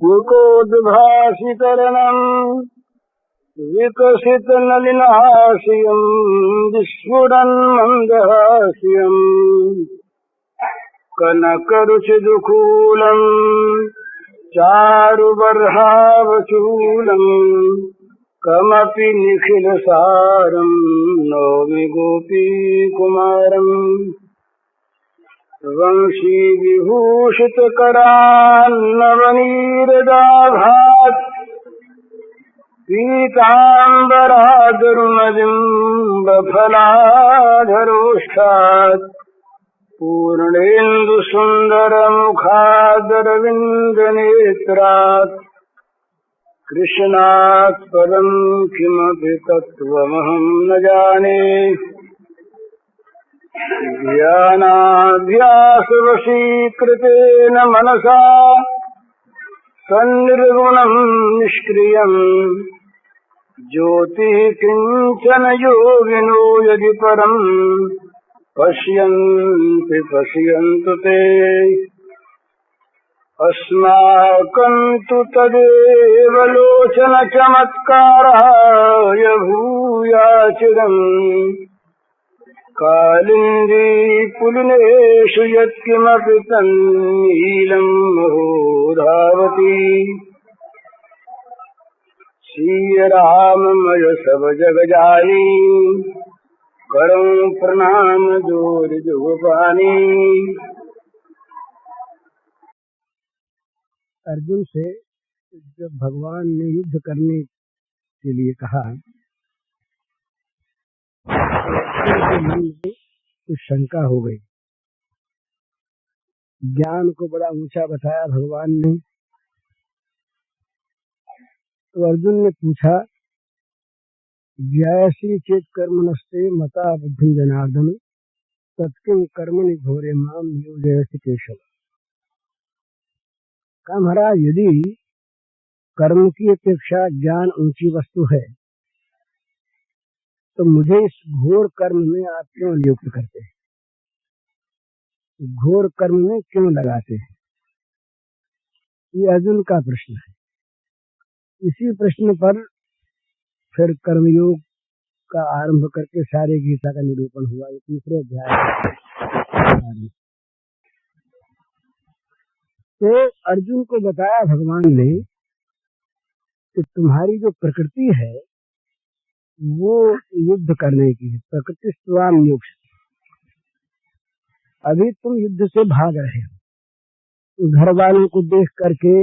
मुकोद्भासितरणम् विकसितनलिनहास्यम् विस्फुरन्मन्दहास्यम् कनकरुचिदुकूलम् चारुबर्हावचूलम् कमपि निखिलसारम् नौमि गोपीकुमारम् वंशी विभूषितकरान्नवनीरदाभात् पीताम्बरादरुमदिम्बफलाधरोष्ठात् पूर्णेन्दुसुन्दरमुखादरविन्दनेत्रात् कृष्णात् पदं किमपि तत्त्वमहं न जाने ध्यानाभ्यासवशीकृतेन मनसा सन्निर्गुणं निष्क्रियम् ज्योतिः किञ्चन योगिनो यदि परम् पश्यन्ति पश्यन्तु ते अस्माकं तु तदेव लोचनचमत्काराय भूयाचिरम् कालिन्दी पुलिनेषु यत्किमपि तन्नीलं महोधावति श्री राममय सब जग जानी करऊं प्रणाम जोर जुगपानी। अर्जुन से जब भगवान ने युद्ध करने के लिए कहा तो मन में कुछ शंका हो गई। ज्ञान को बड़ा ऊंचा बताया भगवान ने। तो अर्जुन ने पूछा ज्यायसी चेत कर्मणस्ते मता बुद्धि जनार्दन तत्किं कर्मणि घोरे माम नियोजयसि केशव। कहा महाराज यदि कर्म की अपेक्षा ज्ञान ऊंची वस्तु है तो मुझे इस घोर कर्म में आप क्यों नियुक्त करते हैं, घोर कर्म में क्यों लगाते हैं? ये अर्जुन का प्रश्न है। इसी प्रश्न पर फिर कर्मयोग का आरंभ करके सारे गीता का निरूपण हुआ। ये तीसरे अध्याय। तो अर्जुन को बताया भगवान ने कि तुम्हारी जो प्रकृति है वो युद्ध करने की है। प्रकृति स्वाम नियुक्त। अभी तुम युद्ध से भाग रहे हो। घर वालों को देख करके,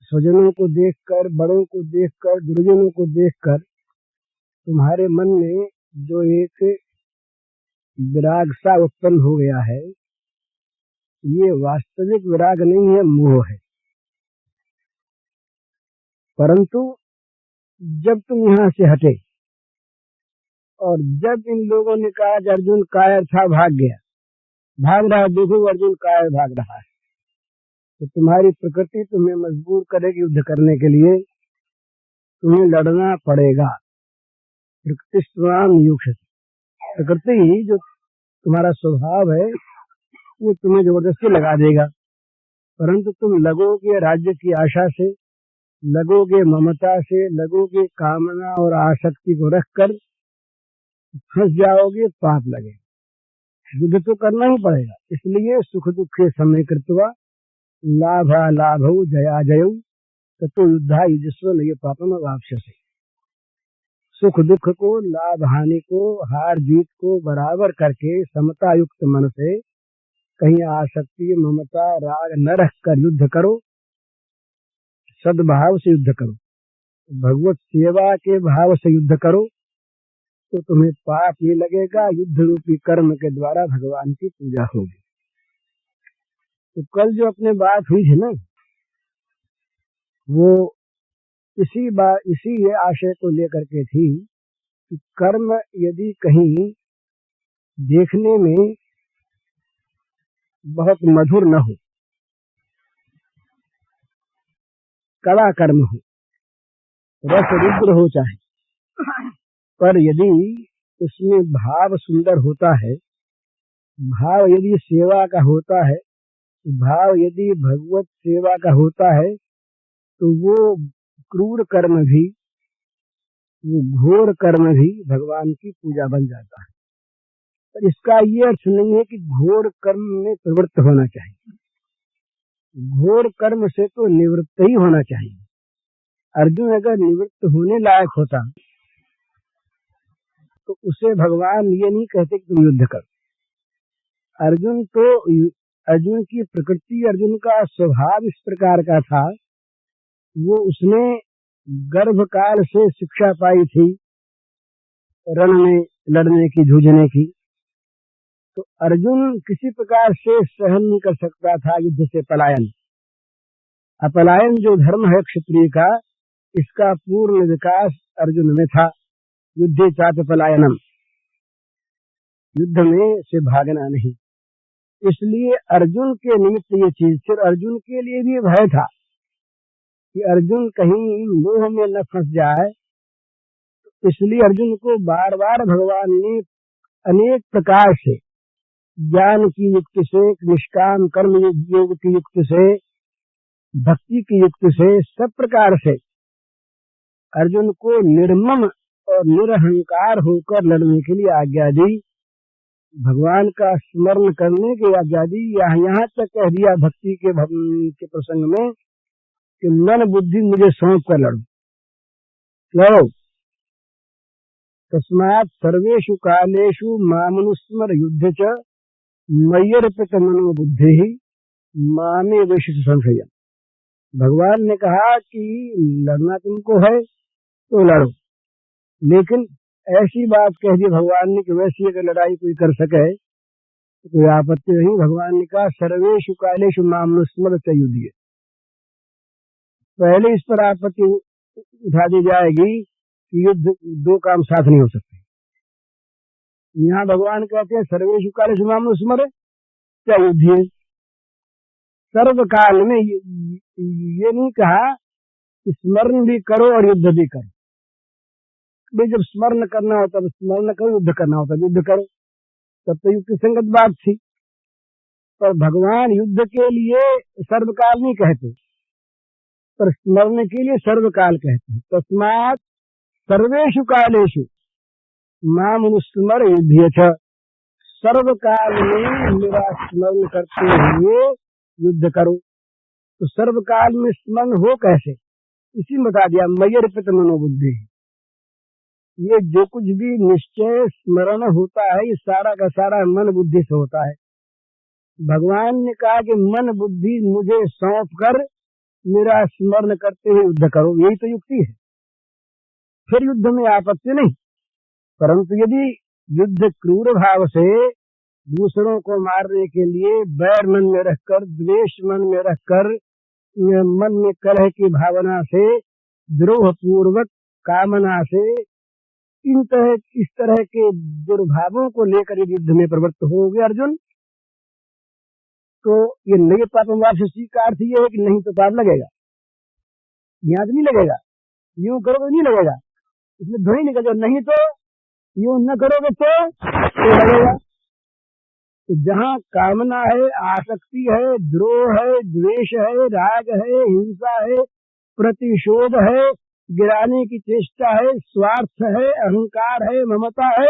स्वजनों को देखकर, बड़ों को देखकर, गुरुजनों को देखकर तुम्हारे मन में जो एक विराग सा उत्पन्न हो गया है, ये वास्तविक विराग नहीं है, मोह है। परंतु जब तुम यहाँ से हटे और जब इन लोगों ने कहा कि अर्जुन कायर था भाग गया, भाग रहा है, देखो अर्जुन कायर भाग रहा है, तो तुम्हारी प्रकृति तुम्हें मजबूर करेगी युद्ध करने के लिए। तुम्हें लड़ना पड़ेगा। प्रकृति स्वाम नियुक्त। प्रकृति जो तुम्हारा स्वभाव है वो तुम्हें जबरदस्ती लगा देगा। परंतु तुम लगोगे राज्य की आशा से, लगोगे ममता से, लगोगे कामना और आसक्ति को रखकर, फंस जाओगे, पाप लगे। युद्ध तो करना ही पड़ेगा। इसलिए सुख दुखे समय कृत्वा लाभा लाभौ जया जयौ ततो युद्धा युजस्व नये पापम वाप्स्यसे। सुख दुख को, लाभ हानि को, हार जीत को बराबर करके समता युक्त मन से, कहीं आसक्ति ममता राग न रख कर युद्ध करो। सद्भाव से युद्ध करो, भगवत सेवा के भाव से युद्ध करो, तो तुम्हें पाप नहीं लगेगा। युद्ध रूपी कर्म के द्वारा भगवान की पूजा होगी। तो कल जो अपने बात हुई थी ना, वो इसी आशय को लेकर के थी कि कर्म यदि कहीं देखने में बहुत मधुर न हो, कड़ा कर्म हो, रस रुद्र हो चाहे, पर यदि उसमें भाव सुंदर होता है, भाव यदि सेवा का होता है, भाव यदि भगवत सेवा का होता है, तो वो क्रूर कर्म भी, वो घोर कर्म भी भगवान की पूजा बन जाता है। पर इसका ये अर्थ नहीं है कि घोर कर्म में प्रवृत्त होना चाहिए। घोर कर्म से तो निवृत्त ही होना चाहिए। अर्जुन अगर निवृत्त होने लायक होता तो उसे भगवान ये नहीं कहते कि तुम युद्ध कर। अर्जुन की प्रकृति, अर्जुन का स्वभाव इस प्रकार का था, वो उसने गर्भ काल से शिक्षा पाई थी रण में लड़ने की, जूझने की। तो अर्जुन किसी प्रकार से सहन नहीं कर सकता था युद्ध से पलायन। अपलायन जो धर्म है क्षत्रिय का, इसका पूर्ण विकास अर्जुन में था। युद्धे चाप पलायनम, युद्ध में से भागना नहीं। इसलिए अर्जुन के निमित्त ये चीज, फिर अर्जुन के लिए भी भय था कि अर्जुन कहीं मोह में न फंस जाए। इसलिए अर्जुन को बार बार भगवान ने अनेक प्रकार से, ज्ञान की युक्ति से, निष्काम कर्म योग की युक्ति से, भक्ति की युक्ति से, सब प्रकार से अर्जुन को निर्मम और निरहंकार होकर लड़ने के लिए आज्ञा दी। भगवान का स्मरण करने की आज्ञा दी। यहाँ तक कह दिया भक्ति के प्रसंग में कि मन बुद्धि मुझे सौंप कर लड़ो। तस्मात् सर्वेषु कालेषु मामनुस्मर युद्ध च मय्यर्पित मनो बुद्धि मामे वैशिष्ट संशय। भगवान ने कहा कि लड़ना तुमको है तो लड़ो, लेकिन ऐसी बात कह दी भगवान ने कि वैसी अगर लड़ाई कोई कर सके तो कोई आपत्ति नहीं। भगवान ने कहा सर्वेषु कालेषु मामनुस्मर च युद्ध। पहले इस पर आपत्ति उठा दी जाएगी कि युद्ध दो काम साथ नहीं हो सकते। यहाँ भगवान कहते हैं सर्वेषु कालेषु मामनुस्मर च युद्ध। सर्व काल में ये नहीं कहा कि स्मरण भी करो और युद्ध भी करो। भाई जब स्मरण करना होता है स्मरण करो, युद्ध करना होता है युद्ध करो, तब तो युक्ति संगत बात थी। पर भगवान युद्ध के लिए सर्वकाल नहीं कहते, पर स्मरण के लिए सर्वकाल कहते हैं। तस्मात् सर्वेषु कालेषु मामनुस्मर युद्ध च। सर्वकाल में मेरा स्मरण करते हुए युद्ध करो। तो सर्वकाल में स्मरण हो कैसे, इसी में बता दिया मय्यर्पित मनोबुद्धि। ये जो कुछ भी निश्चय स्मरण होता है ये सारा का सारा मन बुद्धि से होता है। भगवान ने कहा कि मन बुद्धि मुझे सौंप कर मेरा स्मरण करते हुए युद्ध करो, यही तो युक्ति है। फिर युद्ध में आपत्ति नहीं। परंतु यदि युद्ध क्रूर भाव से दूसरों को मारने के लिए बैर मन में रखकर, द्वेष मन में रखकर, मन में कलह की भावना से, द्रोह पूर्वक कामना से, इस तरह के दुर्भावों को लेकर युद्ध में प्रवृत्त हो गए अर्जुन, तो ये नए पाप वापसी का अर्थ ये है कि नहीं तो पाप लगेगा, यहाँ तो नहीं लगेगा, यूं करोगे नहीं लगेगा, इसमें ध्वनि निकल, नहीं तो यूं न करोगे तो लगेगा। तो जहाँ कामना है, आसक्ति है, द्रोह है, द्वेष है, राग है, हिंसा है, प्रतिशोध है, गिराने की चेष्टा है, स्वार्थ है, अहंकार है, ममता है,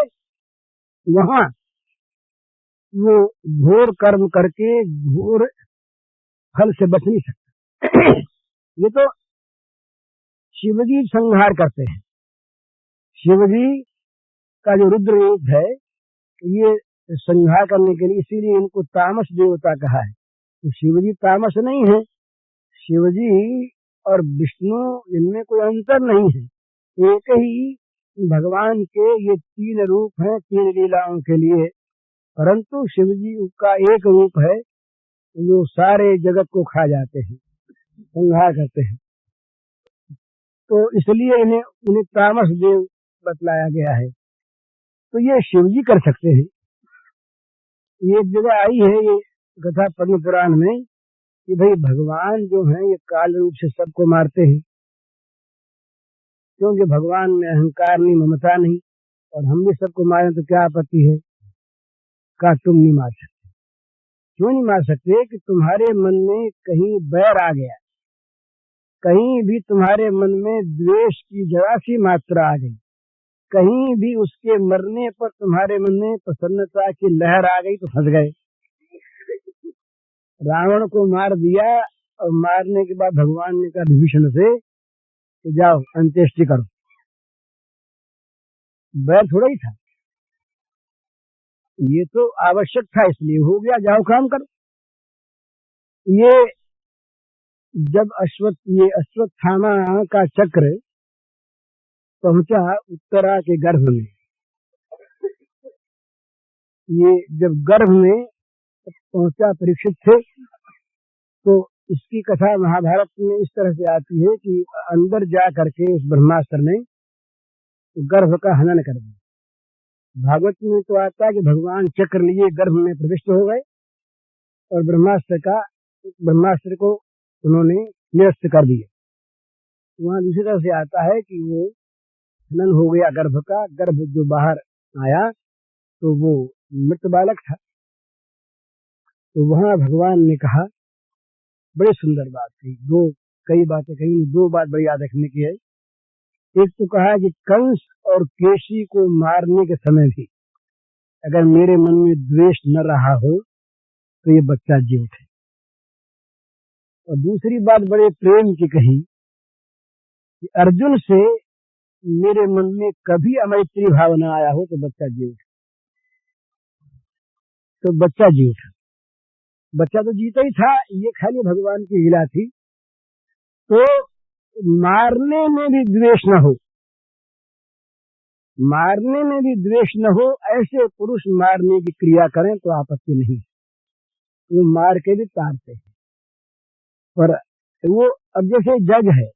वहां वो घोर कर्म करके घोर फल से बच नहीं सकता। ये तो शिवजी संहार करते हैं। शिवजी का जो रुद्र रूप है ये संहार करने के लिए, इसीलिए इनको तामस देवता कहा है। तो शिवजी तामस नहीं है, शिवजी और विष्णु इनमें कोई अंतर नहीं है, एक ही भगवान के ये तीन रूप हैं तीन लीलाओं के लिए। परंतु शिवजी का एक रूप है जो सारे जगत को खा जाते हैं, संहार करते हैं। तो इसलिए उन्हें तामस देव बतलाया गया है। तो ये शिवजी कर सकते हैं। ये एक जगह आई है ये कथा पद्म पुराण में कि भाई भगवान जो हैं ये काल रूप से सबको मारते हैं, क्योंकि भगवान में अहंकार नहीं, ममता नहीं, और हम भी सबको मारें तो क्या आपत्ति है। कहा तुम नहीं मार सकते। क्यों नहीं मार सकते कि तुम्हारे मन में कहीं बैर आ गया, कहीं भी तुम्हारे मन में द्वेष की जरा सी मात्रा आ गई, कहीं भी उसके मरने पर तुम्हारे मन में प्रसन्नता की लहर आ गई तो फंस गए। रावण को मार दिया और मारने के बाद भगवान ने कहा विभीषण से कि जाओ अंत्येष्टि करो। बैर थोड़ा ही था, ये तो आवश्यक था इसलिए हो गया, जाओ काम करो। ये जब अश्वत्थामा का चक्र पहुंचा उत्तरा के गर्भ में, ये जब गर्भ में पहुंचा परीक्षित थे, तो इसकी कथा महाभारत में इस तरह से आती है कि अंदर जा करके उस ब्रह्मास्त्र ने गर्भ का हनन कर दिया। भागवत में तो आता है कि भगवान चक्र लिए गर्भ में प्रविष्ट हो गए और ब्रह्मास्त्र को उन्होंने निरस्त कर दिया। वहां दूसरी तरह से आता है कि वो हनन हो गया गर्भ का, गर्भ जो बाहर आया तो वो मृत बालक था। तो वहां भगवान ने कहा, बड़ी सुंदर बात कही, कई बातें कही, दो बात बड़ी याद रखने की है। एक तो कहा कि कंस और केशी को मारने के समय भी अगर मेरे मन में द्वेष न रहा हो तो ये बच्चा जीव थे। और दूसरी बात बड़े प्रेम की कही कि अर्जुन से मेरे मन में कभी अमैत्री भावना आया हो तो बच्चा जीव था। तो बच्चा जीव था, बच्चा तो जीता ही था, ये खाली भगवान की लीला थी। तो मारने में भी द्वेष न हो, मारने में भी द्वेष न हो, ऐसे पुरुष मारने की क्रिया करें तो आपत्ति नहीं, वो मार के भी तारते हैं। पर वो अब जैसे जज है,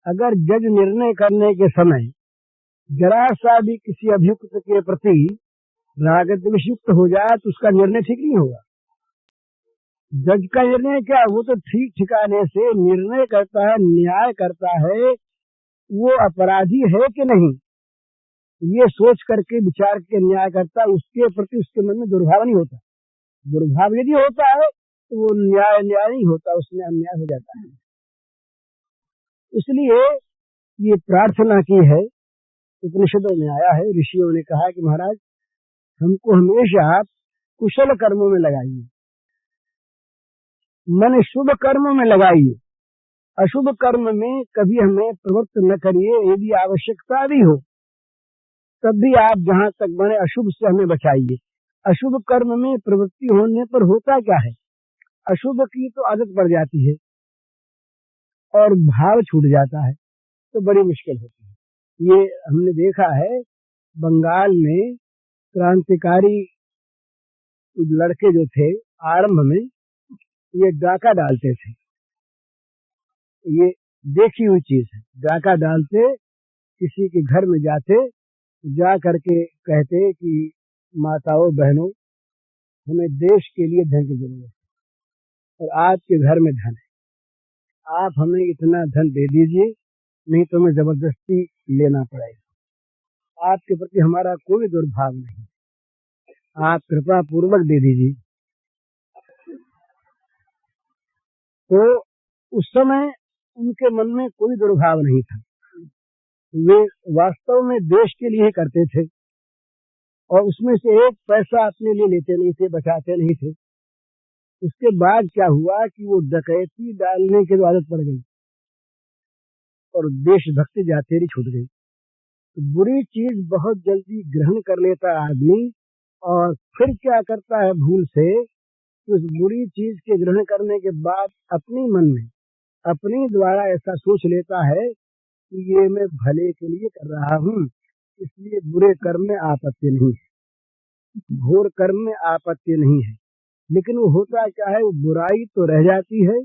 अगर जज निर्णय करने के समय जरा सा भी किसी अभियुक्त के प्रति राग द्वेष युक्त हो जाए तो उसका निर्णय ठीक नहीं होगा। जज का निर्णय क्या, वो तो ठीक ठिकाने से निर्णय करता है, न्याय करता है, वो अपराधी है कि नहीं ये सोच करके विचार के न्याय करता है। उसके प्रति उसके मन में दुर्भाव नहीं होता। दुर्भाव यदि होता है तो वो न्याय नहीं होता, उसमें अन्याय हो जाता है। इसलिए ये प्रार्थना की है, उपनिषदों में आया है, ऋषियों ने कहा कि महाराज हमको हमेशा कुशल कर्मों में लगाइए, मन शुभ कर्म में लगाइए, अशुभ कर्म में कभी हमें प्रवृत्त न करिए। यदि आवश्यकता भी हो तब भी आप जहां तक बने अशुभ से हमें बचाइए। अशुभ कर्म में प्रवृत्ति होने पर होता क्या है, अशुभ की तो आदत पड़ जाती है और भाव छूट जाता है, तो बड़ी मुश्किल होती है। ये हमने देखा है, बंगाल में क्रांतिकारी लड़के जो थे आरंभ में ये डाका डालते थे, ये देखी हुई चीज है। डाका डालते, किसी के घर में जाते, जा करके कहते कि माताओं बहनों हमें देश के लिए धन की जरूरत है और आपके घर में धन है, आप हमें इतना धन दे दीजिए, नहीं तो हमें जबरदस्ती लेना पड़ेगा। आपके प्रति हमारा कोई दुर्भाव नहीं, आप कृपा पूर्वक दे दीजिए। तो उस समय उनके मन में कोई दुर्भाव नहीं था, वे वास्तव में देश के लिए करते थे और उसमें से एक पैसा अपने लिए लेते नहीं थे, बचाते नहीं थे। उसके बाद क्या हुआ कि वो डकैती डालने की आदत पड़ गई और देशभक्ति जातेरी छूट गई। तो बुरी चीज बहुत जल्दी ग्रहण कर लेता आदमी और फिर क्या करता है भूल से, उस बुरी चीज के ग्रहण करने के बाद अपने मन में अपने द्वारा ऐसा सोच लेता है कि ये मैं भले के लिए कर रहा हूँ, इसलिए बुरे कर्म में आपत्ति नहीं है, घोर कर्म में आपत्ति नहीं है। लेकिन वो होता क्या है, वो बुराई तो रह जाती है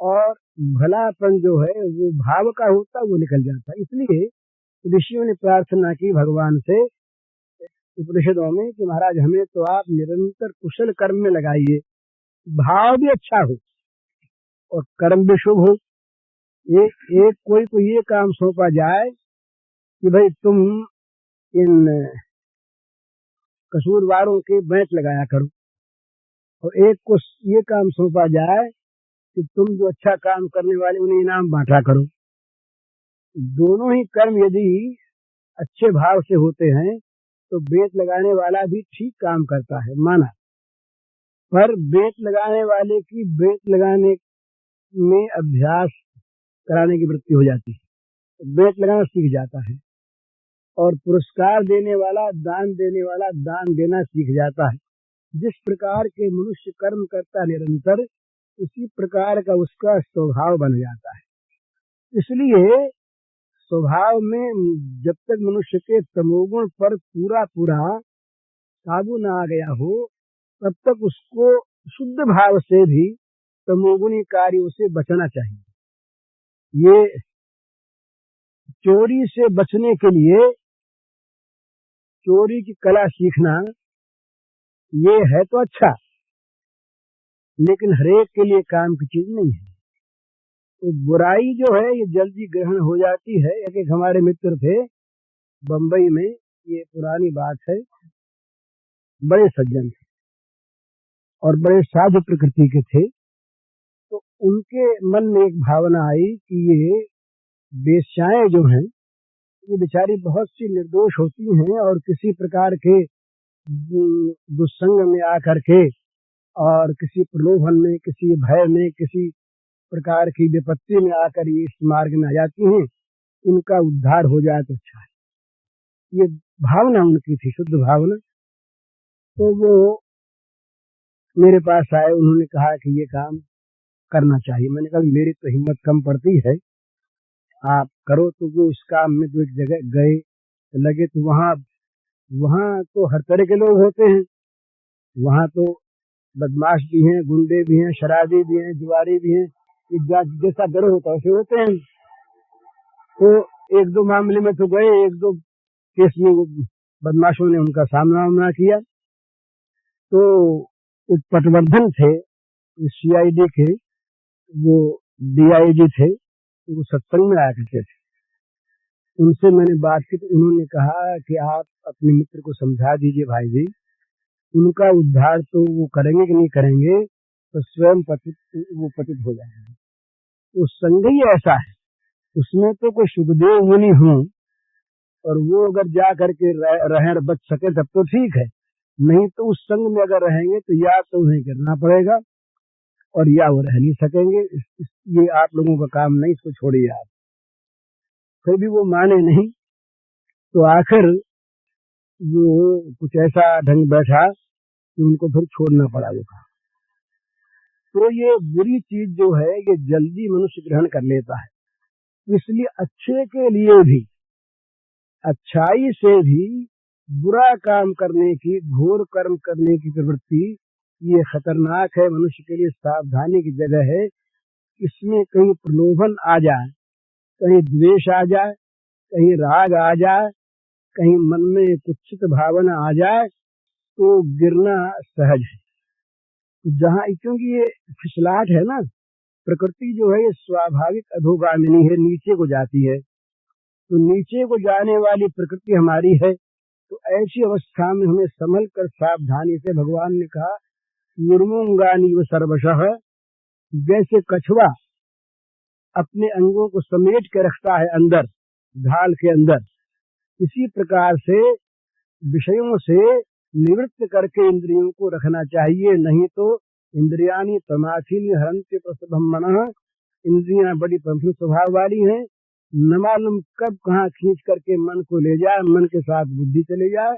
और भलापन जो है वो भाव का होता है, वो निकल जाता है। इसलिए ऋषियों ने प्रार्थना की भगवान से उपनिषदों में कि महाराज हमें तो आप निरंतर कुशल कर्म में लगाइए, भाव भी अच्छा हो और कर्म भी शुभ हो। एक कोई को ये काम सौंपा जाए कि भाई तुम इन कसूरवारों के बैंच लगाया करो, और एक को ये काम सौंपा जाए कि तुम जो अच्छा काम करने वाले उन्हें इनाम बांटा करो। दोनों ही कर्म यदि अच्छे भाव से होते हैं तो बेत लगाने वाला भी ठीक काम करता है, माना। पर बेत लगाने वाले की बेत लगाने में अभ्यास कराने की वृत्ति हो जाती है, तो बेत लगाना सीख जाता है। और पुरस्कार देने वाला, दान देने वाला दान देना सीख जाता है। जिस प्रकार के मनुष्य कर्म करता निरंतर, उसी प्रकार का उसका स्वभाव बन जाता है। इसलिए स्वभाव में जब तक मनुष्य के तमोगुण पर पूरा पूरा काबू न आ गया हो, तब तक उसको शुद्ध भाव से भी तमोगुणी कार्यों से बचना चाहिए। ये चोरी से बचने के लिए चोरी की कला सीखना ये है तो अच्छा, लेकिन हरेक के लिए काम की चीज नहीं है। तो बुराई जो है ये जल्दी ग्रहण हो जाती है। एक हमारे मित्र थे बंबई में, ये पुरानी बात है, बड़े सज्जन थे और बड़े साधु प्रकृति के थे। तो उनके मन में एक भावना आई कि ये वेश्याएं जो हैं ये बेचारी बहुत सी निर्दोष होती हैं और किसी प्रकार के दुस्संग में आकर के और किसी प्रलोभन में, किसी भय में, किसी प्रकार की विपत्ति में आकर ये इस मार्ग में आ जाती हैं, इनका उद्धार हो जाए तो अच्छा है। ये भावना उनकी थी, शुद्ध भावना। तो वो मेरे पास आए, उन्होंने कहा कि ये काम करना चाहिए। मैंने कहा मेरी तो हिम्मत कम पड़ती है, आप करो। तो वो उस काम में जो एक जगह गए लगे, तो वहाँ तो हर तरह के लोग होते हैं। वहाँ तो बदमाश भी हैं, गुंडे भी हैं, शराबी भी हैं, जुआरी भी हैं, जैसा डर होता है वैसे होते हैं। तो एक दो मामले में तो गए, एक दो केस में वो बदमाशों ने उनका सामना किया। तो एक पटवर्धन थे सीआईडी के, वो डीआईजी थे, वो सत्संग में आया करते थे। उनसे मैंने बात की तो उन्होंने कहा कि आप अपने मित्र को समझा दीजिए भाई जी, उनका उद्धार तो वो करेंगे कि नहीं करेंगे, तो स्वयं वो पतित हो जाएंगे। वो संग ही ऐसा है, उसमें तो कोई सुखदेव मुनि हो और वो अगर जा करके रहें और बच सके तब तो ठीक है, नहीं तो उस संग में अगर रहेंगे तो या तो उन्हें गिरना पड़ेगा और या वो रह नहीं सकेंगे। ये आप लोगों का काम नहीं, इसको छोड़िए आप। फिर भी वो माने नहीं, तो आखिर वो कुछ ऐसा ढंग बैठा कि उनको फिर छोड़ना पड़ा वो काम। तो ये बुरी चीज जो है ये जल्दी मनुष्य ग्रहण कर लेता है। इसलिए अच्छे के लिए भी, अच्छाई से भी बुरा काम करने की, घोर कर्म करने की प्रवृत्ति ये खतरनाक है, मनुष्य के लिए सावधानी की जगह है। इसमें कहीं प्रलोभन आ जाए, कहीं द्वेष आ जाए, कहीं राग आ जाए, कहीं मन में कुत्सित भावना आ जाए तो गिरना सहज है। जहाँ, क्योंकि ये फिसलाहट है ना, प्रकृति जो है ये स्वाभाविक अधोगामिनी है, नीचे को जाती है। तो नीचे को जाने वाली प्रकृति हमारी है। तो ऐसी अवस्था में हमें संभल कर सावधानी से, भगवान ने कहा निर्मूंगानी व सर्वशः, जैसे कछुआ अपने अंगों को समेट के रखता है अंदर ढाल के अंदर, इसी प्रकार से विषयों से निवृत्त करके इंद्रियों को रखना चाहिए। नहीं तो इंद्रियानी प्रमाथिनी हरन्ति प्रसभम मनः, इंद्रियां बड़ी प्रमुख स्वभाव वाली हैं, न मालूम कब कहाँ खींच करके मन को ले जाए, मन के साथ बुद्धि चले जाए,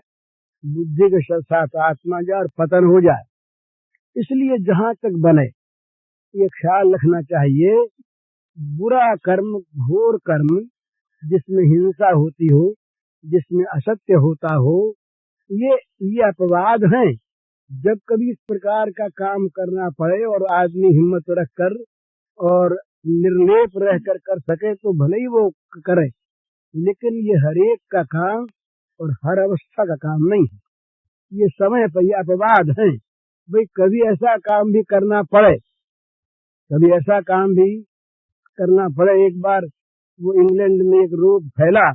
बुद्धि के साथ आत्मा जाए और पतन हो जाए। इसलिए जहाँ तक बने ये ख्याल रखना चाहिए, बुरा कर्म, घोर कर्म, जिसमें हिंसा होती हो, जिसमें असत्य होता हो, ये अपवाद हैं। जब कभी इस प्रकार का काम करना पड़े और आदमी हिम्मत रख कर और निर्लेप रहकर कर सके तो भले ही वो करे, लेकिन ये हरेक का काम और हर अवस्था का काम नहीं है। ये समय पर ये अपवाद हैं। भाई कभी ऐसा काम भी करना पड़े, कभी ऐसा काम भी करना पड़े। एक बार वो इंग्लैंड में एक रोग फैला,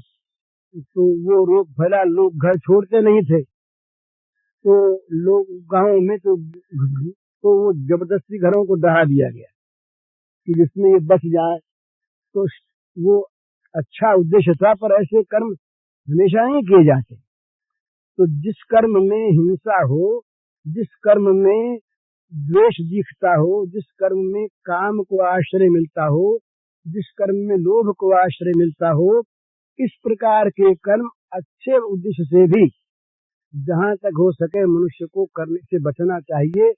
तो वो रोग फैला, लोग घर छोड़ते नहीं थे, तो लोग गांव में तो वो जबरदस्ती घरों को दहा दिया गया। कि जिसमें ये बच जाए, तो वो अच्छा उद्देश्य था। पर ऐसे कर्म हमेशा नहीं किए जाते। तो जिस कर्म में हिंसा हो, जिस कर्म में द्वेष दिखता हो, जिस कर्म में काम को आश्रय मिलता हो, जिस कर्म में लोभ को आश्रय मिलता हो, इस प्रकार के कर्म अच्छे उद्देश्य से भी जहां तक हो सके मनुष्य को करने से बचना चाहिए।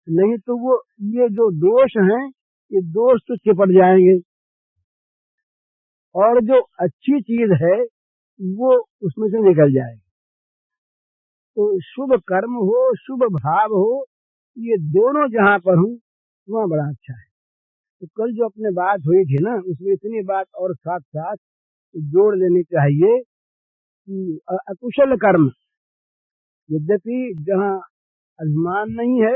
नहीं तो वो ये जो दोष हैं, ये दोष तो चिपट जाएंगे, और जो अच्छी चीज है वो उसमें से निकल जाएगी। तो शुभ कर्म हो, शुभ भाव हो, ये दोनों जहां पर हूँ वहाँ बड़ा अच्छा है। तो कल जो अपने बात हुई थी ना, उसमें इतनी बात और साथ साथ जोड़ लेनी चाहिए कि अकुशल कर्म, यद्यपि जहाँ अभिमान नहीं है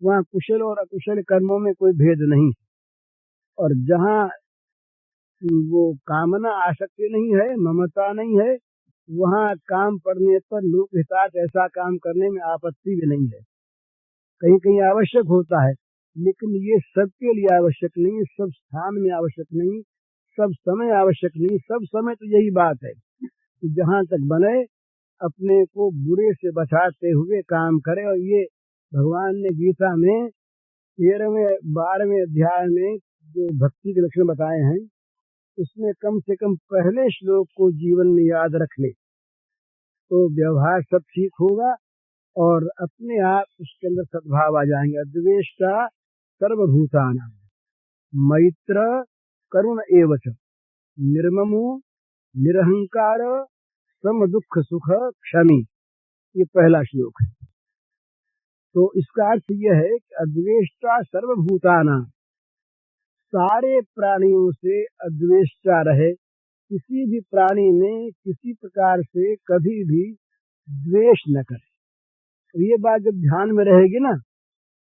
वहाँ कुशल और अकुशल कर्मों में कोई भेद नहीं, और जहाँ वो कामना आसक्ति नहीं है, ममता नहीं है, वहाँ काम पड़ने पर लोक हितार्थ ऐसा काम करने में आपत्ति भी नहीं है। कहीं कहीं आवश्यक होता है, लेकिन ये सबके लिए आवश्यक नहीं, सब स्थान में आवश्यक नहीं, सब समय आवश्यक नहीं। सब समय तो यही बात है कि जहाँ तक बने अपने को बुरे से बचाते हुए काम करे। और ये भगवान ने गीता में 13वें-12वें अध्याय में जो भक्ति के लक्षण बताए हैं, उसमें कम से कम पहले श्लोक को जीवन में याद रख ले तो व्यवहार सब ठीक होगा, और अपने आप उसके अंदर सद्भाव आ जाएंगे। अद्वेष्टा सर्वभूतानां मैत्र करुण एवच निर्ममो निरहंकार सम दुख सुख क्षमी। ये पहला श्लोक है। तो इसका अर्थ यह है कि अद्वेष्टा सर्वभूतानां, सारे प्राणियों से अद्वेष्टा रहे, किसी भी प्राणी में किसी प्रकार से कभी भी द्वेष न करे। तो ये बात जब ध्यान में रहेगी ना,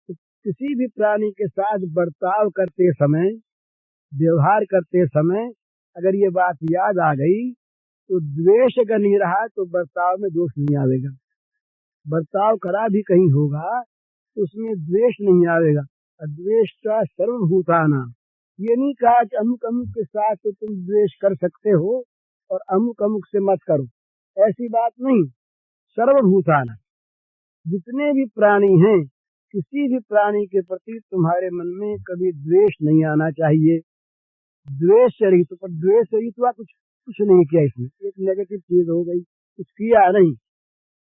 तो किसी भी प्राणी के साथ बर्ताव करते समय, व्यवहार करते समय अगर ये बात याद आ गई तो द्वेष अगर नहीं रहा तो बर्ताव में दोष नहीं आवेगा। बर्ताव करा भी कहीं होगा तो उसमें द्वेष नहीं आवेगा। अद्वेष्टा सर्वभूतानां, ये नहीं कहा कि अमुक अमुक के साथ तो तुम द्वेष कर सकते हो और अमुक अमुक से मत करो, ऐसी बात नहीं। सर्वभूतानां, जितने भी प्राणी हैं, किसी भी प्राणी के प्रति तुम्हारे मन में कभी द्वेष नहीं आना चाहिए। द्वेष रहित, तो पर द्वेष रहित हुआ कुछ नहीं किया, इसमें एक नेगेटिव चीज हो गई, कुछ किया नहीं।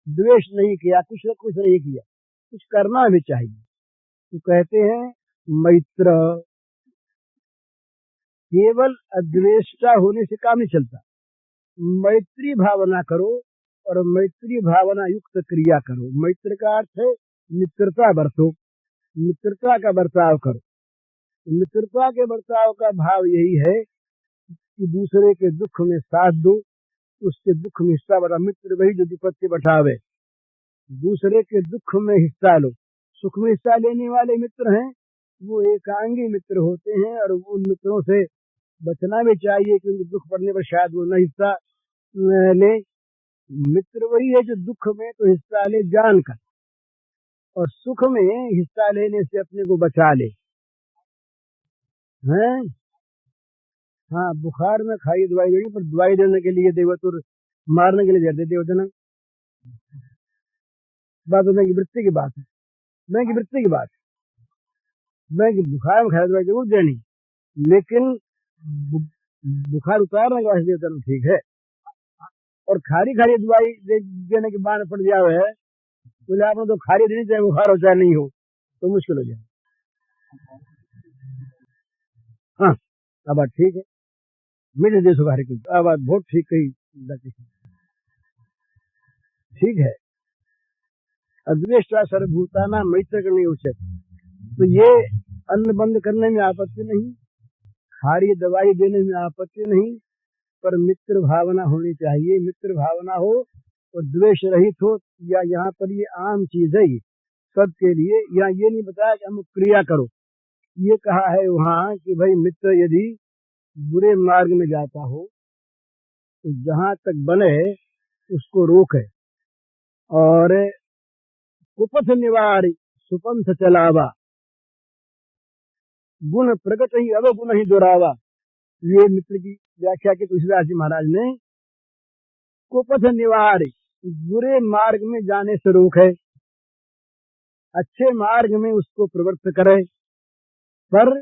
द्वेष नहीं किया, कुछ नहीं किया, कुछ करना भी चाहिए। तो कहते हैं मैत्र, केवल अद्वेष्टा होने से काम नहीं चलता। मैत्री भावना करो और मैत्री भावना युक्त क्रिया करो। मैत्र का अर्थ है मित्रता बरतो, मित्रता का बर्ताव करो। मित्रता के बर्ताव का भाव यही है कि दूसरे के दुख में साथ दो, उसके दुख में हिस्सा बटा। मित्र वही जो विपत्ति बटावे, दूसरे के दुख में हिस्सा लो। सुख में हिस्सा लेने वाले मित्र हैं वो एकांगी मित्र होते हैं, और उन मित्रों से बचना भी चाहिए कि उनके दुख पड़ने पर शायद वो न हिस्सा ले। मित्र वही है जो दुख में तो हिस्सा ले जानकर, और सुख में हिस्सा लेने से अपने को बचा ले। हैं? हाँ, बुखार में खाई दवाई देनी, पर दवाई देने के लिए देवतुर मारने के लिए दे देना। बात की वृत्ति की बात है, मैं की वृत्ति की बात है। मैं की बुखार में खाई दवाई जरूर देनी, लेकिन बुखार उतारने के वास्ते देना ठीक है। और खारी खारी दवाई देने के बाद पड़ जावे है, तो आपने तो खारी देनी चाहे बुखार हो चाहे नहीं हो, तो मुश्किल हो जाए। हाँ, अब बात ठीक है, मेरे देश बाहर की अब बहुत ठीक कही, ठीक है। अद्वेष्टा सर्वभूतानां मैत्र करनी उचित। तो ये अन्न बंद करने में आपत्ति नहीं, खारी दवाई देने में आपत्ति नहीं, पर मित्र भावना होनी चाहिए। मित्र भावना हो और द्वेष रहित हो, या यहाँ पर ये आम चीज है सबके लिए। या ये नहीं बताया कि हम क्रिया करो, ये कहा है वहाँ कि भाई मित्र यदि बुरे मार्ग में जाता हो तो जहाँ तक बने उसको रोके, और कुपथ निवारी सुपंथ चलावा। गुण प्रगट ही अवगुण ही दोहरावा। ये मित्र की व्याख्या की तुलसीदास जी महाराज ने। कुपथ निवार, बुरे मार्ग में जाने से रोके, अच्छे मार्ग में उसको प्रवृत्त करे, पर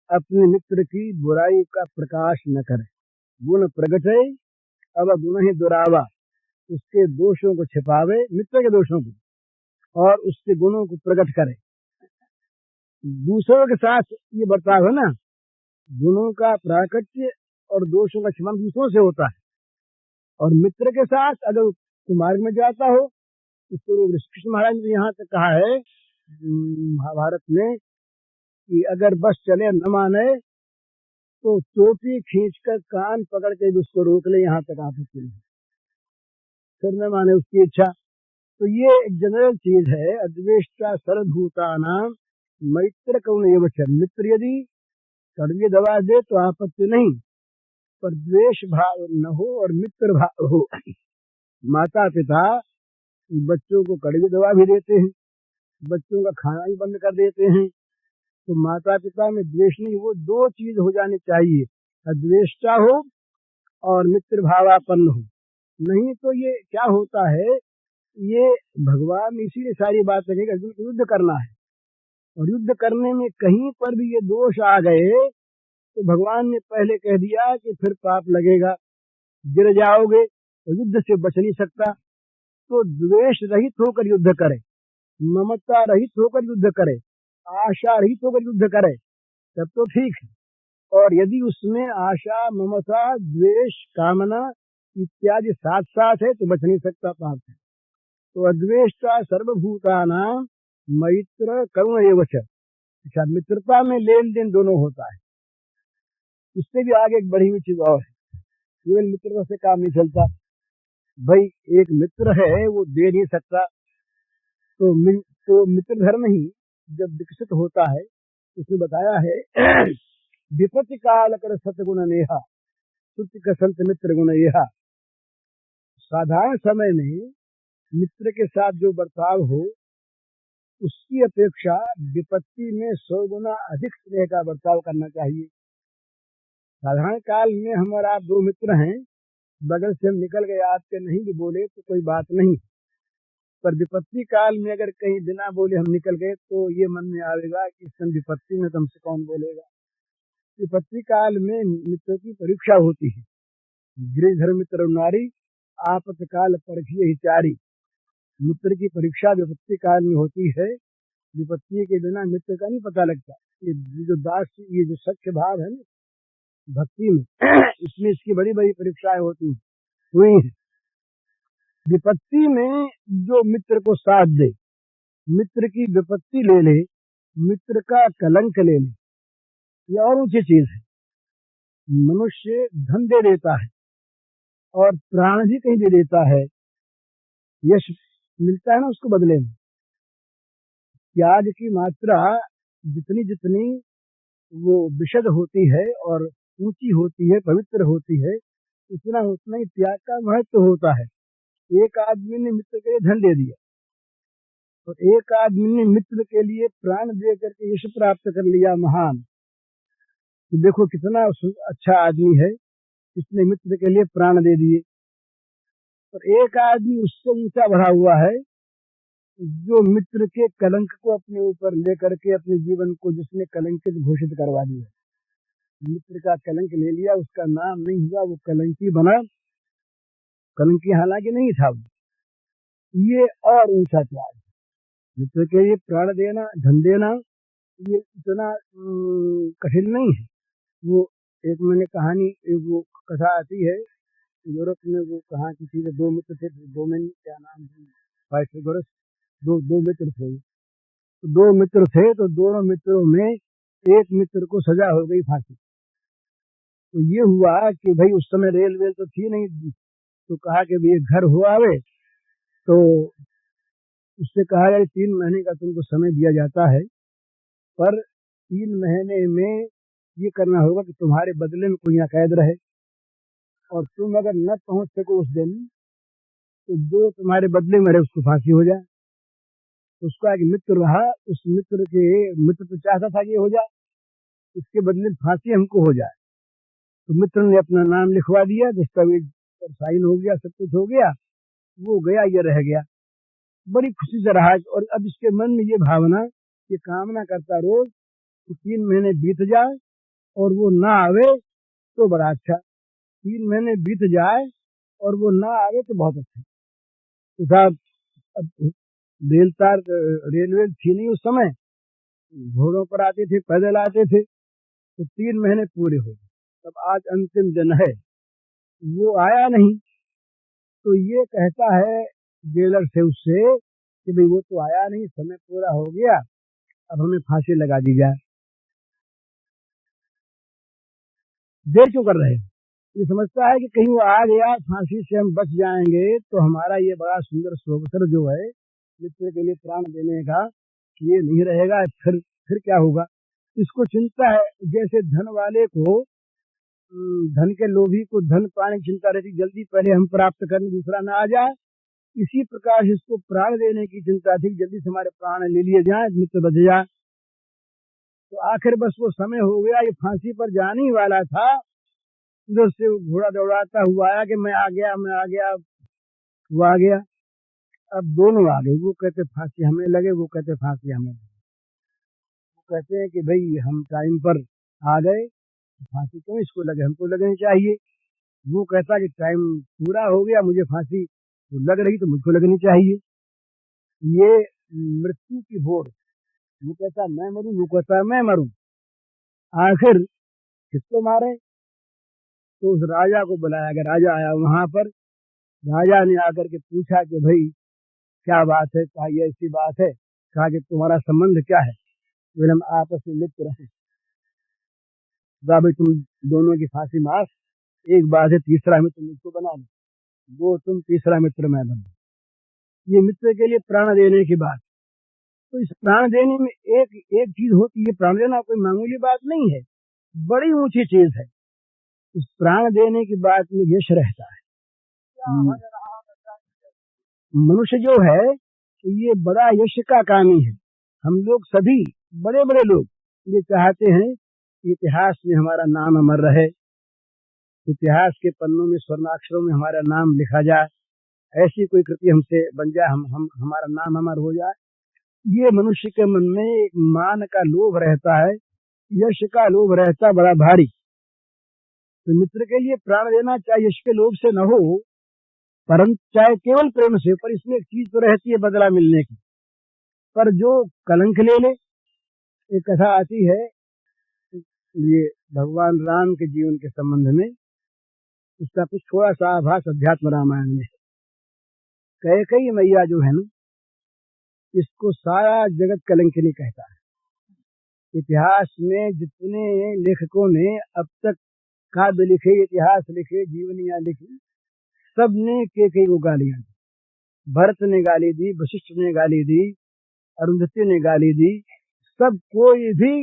अपने मित्र की बुराई का प्रकाश न करे। गुण प्रगटे अवगुण ही दोहरावा, उसके दोषों को छिपावे, मित्र के दोषों को, और उसके गुणों को प्रकट करे। दूसरों के साथ ये बर्ताव है ना, गुणों का प्राकट्य और दोषों का क्षमन दूसरों से होता है। और मित्र के साथ अगर मार्ग में जाता हो, इसको कृष्ण महाराज ने यहाँ तक कहा है महाभारत में कि अगर बस चले न माने तो चोटी खींचकर कान पकड़ के भी उसको रोक ले, यहाँ तक आपत्ति नहीं, फिर न माने उसकी इच्छा। तो ये एक जनरल चीज है, अद्वेष्टा सर्वभूतानां मैत्र करुण एव च। मित्र यदि कड़वी दवा दे तो आपत्ति नहीं, पर द्वेष भाव न हो और मित्र भाव हो। माता पिता बच्चों को कड़वी दवा भी देते हैं, बच्चों का खाना भी बंद कर देते हैं, तो माता पिता में द्वेष नहीं, वो दो चीज हो जानी चाहिए, अद्वेष्टा हो और मित्र भावापन्न हो। नहीं तो ये क्या होता है, ये भगवान इसीलिए सारी बात करेगा युद्ध करना है, और युद्ध करने में कहीं पर भी ये दोष आ गए तो भगवान ने पहले कह दिया कि फिर पाप लगेगा, गिर जाओगे, तो युद्ध से बच नहीं सकता। तो द्वेष रहित होकर युद्ध करे, ममता रहित होकर युद्ध करे, आशा रहित होकर युद्ध करे, तब तो ठीक है। और यदि उसमें आशा, ममता, द्वेष, कामना इत्यादि साथ साथ है तो बच नहीं सकता पाप है। तो अद्वेष्टा सर्वभूतानां मैत्र करुण एव च। अच्छा, मित्रता में लेन देन दोनों होता है। इससे भी आगे एक बढ़ी हुई चीज और है, केवल मित्रता से काम नहीं चलता। भाई एक मित्र है, वो दे नहीं सकता, तो मित्र धर्म ही जब विकसित होता है, उसने बताया है विपत्ति काल कर सतगुण नेहा, सुत कसंत मित्र गुण येहा। साधारण समय में मित्र के साथ जो बर्ताव हो, उसकी अपेक्षा विपत्ति में 100 गुना अधिक स्नेह का बर्ताव करना चाहिए। साधारण काल में हम और आप दो मित्र हैं, बगल से हम निकल गए, आपके नहीं भी बोले तो कोई बात नहीं, पर विपत्ति काल में अगर कहीं बिना बोले हम निकल गए तो ये मन में आएगा कि इस समय विपत्ति में तुमसे कौन बोलेगा। विपत्ति काल में मित्र की परीक्षा होती है। गिरिधर मित्र नारी आपत काल परखिए हिचारी। मित्र की परीक्षा विपत्ति काल में होती है, विपत्ति के बिना मित्र का नहीं पता लगता। ये जो दास, ये जो सच्चे भाव है ना भक्ति में, इसमें इसकी बड़ी बड़ी परीक्षाएं होती हुई है। विपत्ति में जो मित्र को साथ दे, मित्र की विपत्ति ले ले, मित्र का कलंक ले ले, ये और ऊंची चीज है। मनुष्य धन दे देता है और प्राण भी कहीं दे देता है, यश मिलता है ना उसको बदले में। त्याग की मात्रा जितनी जितनी वो विशद होती है और ऊंची होती है, पवित्र होती है, उतना उतना ही त्याग का महत्व होता है। एक आदमी ने मित्र के लिए धन दे दिया और एक आदमी ने मित्र के लिए प्राण दे करके यश प्राप्त कर लिया महान। तो देखो कितना अच्छा आदमी है, इसने मित्र के लिए प्राण दे दिए। और एक आदमी उससे ऊंचा बढ़ा हुआ है, जो मित्र के कलंक को अपने ऊपर लेकर के अपने जीवन को जिसने कलंकित घोषित करवा दिया। मित्र का कलंक ले लिया, उसका नाम नहीं हुआ, वो कलंकी बना। कलंकी हालांकि नहीं था, ये और ऊंचा त्याग। मित्र के लिए प्राण देना, धन देना, ये इतना कठिन नहीं है। वो एक मैंने कहानी, एक वो कथा आती है यूरोप में, वो कहा किसी के दो मित्र थे, दो में क्या नाम है, दो मित्र थे। तो दो मित्र थे, तो दोनों मित्रों में एक मित्र को सजा हो गई फांसी। तो ये हुआ कि भाई उस समय रेलवे तो थी नहीं, तो कहा कि भाई घर हो आवे, तो उससे कहा गया 3 महीने का तुमको समय दिया जाता है, पर 3 महीने में ये करना होगा कि तुम्हारे बदले में कोई यहाँ कैद रहे, और तुम अगर न पहुंच सको उस दिन, तो जो तुम्हारे बदले में रहे उसको फांसी हो जाए। उसका एक मित्र रहा, उस मित्र तो चाहता था कि हो जाए, इसके बदले फांसी हमको हो जाए। तो मित्र ने अपना नाम लिखवा दिया, दस्तावेज पर साइन हो गया, सब कुछ हो गया, वो गया, ये रह गया। बड़ी खुशी से रहा। और अब इसके मन में ये भावना, ये कामना करता रोज कि 3 महीने बीत जाए और वो ना आवे तो बड़ा अच्छा, 3 महीने बीत जाए और वो ना आवे तो बहुत अच्छा। तो साहब, अब रेलवे थी नहीं उस समय, घोड़ों पर आते थे, पैदल आते थे। तो 3 महीने पूरे हो गए, तब आज अंतिम दिन है, वो आया नहीं। तो ये कहता है जेलर से उससे कि भाई वो तो आया नहीं, समय पूरा हो गया, अब हमें फांसी लगा दी जाए। देर क्यों कर रहे हैं? ये समझता है कि कहीं वो आ गया, फांसी से हम बच जाएंगे तो हमारा ये बड़ा सुंदर अवसर जो है मित्र के लिए प्राण देने का, ये नहीं रहेगा, फिर क्या होगा। इसको चिंता है। जैसे धन वाले को, धन के लोभी को धन पाने की चिंता रहती, जल्दी पहले हम प्राप्त करें, दूसरा ना आ जाए। इसी प्रकार से इसको प्राण देने की चिंता थी, जल्दी से हमारे प्राण ले लिए जाए, मित्र बच जाए। तो आखिर बस वो समय हो गया, ये फांसी पर जाने ही वाला था। उधर से घोड़ा दौड़ाता हुआ आया कि मैं आ गया, मैं आ गया। वो आ गया। अब दोनों आ गए, वो कहते फांसी हमें लगे, वो कहते फांसी हमें लगे। वो कहते हैं कि भाई हम टाइम पर आ गए, फांसी क्यों इसको लगे, हमको लगनी चाहिए। वो कहता कि टाइम पूरा हो गया, मुझे फांसी तो लग रही तो मुझको लगनी चाहिए। ये मृत्यु की होड़। वो कहता मैं मरूं, वो कहता मैं मरूं, आखिर किसको मारे। तो उस राजा को बुलाया गया। राजा आया वहां पर। राजा ने आकर के पूछा कि भाई क्या बात है। कहा ये ऐसी बात है। कहा कि तुम्हारा संबंध क्या है। फिर हम आपस में लिप्त रहे। कहा भाई तुम दोनों की फांसी माफ, एक बात है, तीसरा मित्र मुझको बना दो, दो तुम, तीसरा मित्र मैं बना। ये मित्र के लिए प्राण देने की बात। तो इस प्राण देने में एक एक चीज होती है, प्राण देना कोई मामूली बात नहीं है, बड़ी ऊंची चीज है। इस प्राण देने की बात में यश रहता है। मनुष्य जो है ये बड़ा यश का कामी है। हम लोग सभी, बड़े बड़े लोग, ये चाहते हैं कि इतिहास में हमारा नाम अमर रहे, इतिहास के पन्नों में स्वर्णाक्षरों में हमारा नाम लिखा जाए, ऐसी कोई कृति हमसे बन जाए, हम हमारा नाम अमर हो जाए। ये मनुष्य के मन में एक मान का लोभ रहता है, यश का लोभ रहता बड़ा भारी। तो मित्र के लिए प्राण देना चाहे यश के लोभ से न हो, परंतु चाहे केवल प्रेम से, पर इसमें एक चीज तो रहती है बदला मिलने की। पर जो कलंक ले ले, एक कथा आती है, ये भगवान राम के जीवन के संबंध में, इसका कुछ थोड़ा सा आभास अध्यात्म रामायण में। कैकेयी मैया जो है ना, इसको सारा जगत कलंकिनी कहता है। इतिहास में जितने लेखकों ने अब तक काव्य लिखे, इतिहास लिखे, जीवनियां लिखी, सबने कैकेयी को गालियां दी। भरत ने गाली दी, वशिष्ठ ने गाली दी, अरुंधति ने गाली दी। सब कोई भी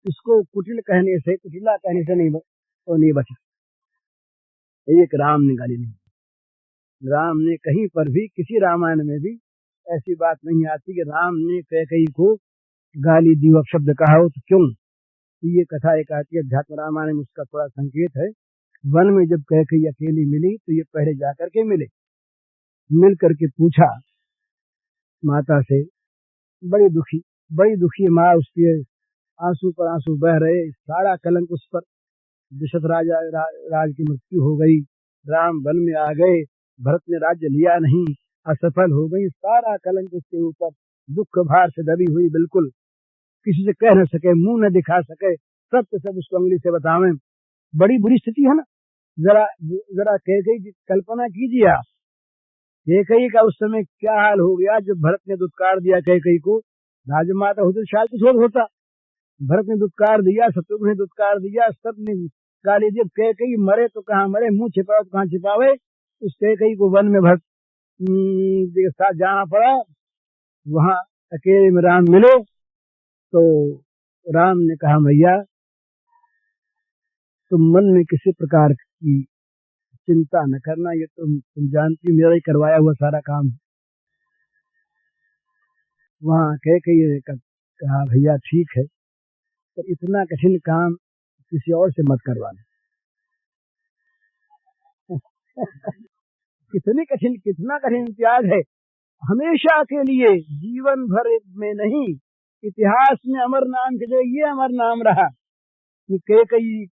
इसको कुटिल कहने से, कुटिला कहने से नहीं बचा। एक राम ने गाली नहीं। राम ने कहीं पर भी, किसी रामायण में भी ऐसी बात नहीं आती कि राम ने कैकेयी को गाली दी, अपशब्द कहा हो। तो क्यों? ये कथा एक आती है अध्यात्म रामायण में, उसका थोड़ा संकेत है। वन में जब कैकेयी अकेली मिली तो ये पहले जाकर के मिले, मिल करके पूछा माता से, बड़ी दुखी माँ, उसके आंसू पर आंसू बह रहे, सारा कलंक उस पर। दशरथ राज की मृत्यु हो गई, राम वन में आ गए, भरत ने राज्य लिया नहीं, असफल हो गई, सारा कलंक उसके ऊपर, दुख भार से दबी हुई, बिल्कुल किसी से कह न सके, मुंह न दिखा सके, सब उसको अंगली से बतावें। बड़ी बुरी स्थिति है ना। जरा जरा कैकेयी की कल्पना कीजिए आप, कैकेयी का उस समय क्या हाल हो गया जब भरत ने दुत्कार दिया कैकेयी को। राजमाता होती शायद कुछ और होता। भरत ने दुत्कार दिया, शत्रुघ्न ने दुत्कार दिया, सब ने गाली दी। कैकेयी मरे तो कहाँ मरे, मुंह छिपावे तो कहाँ छिपावे। उस कैकेयी को वन में भरत के साथ जाना पड़ा। वहां अकेले में राम मिले तो राम ने कहा मैया तुम मन में किसी प्रकार की चिंता न करना, ये तुम जानती मेरा ही करवाया हुआ सारा काम। वहां कैकेयी ने कहा भैया ठीक है, तो इतना कठिन काम किसी और से मत करवाना। कितना कठिन त्याग है, हमेशा के लिए, जीवन भर में नहीं, इतिहास में अमर नाम के जो ये अमर नाम रहा कि कैकेयी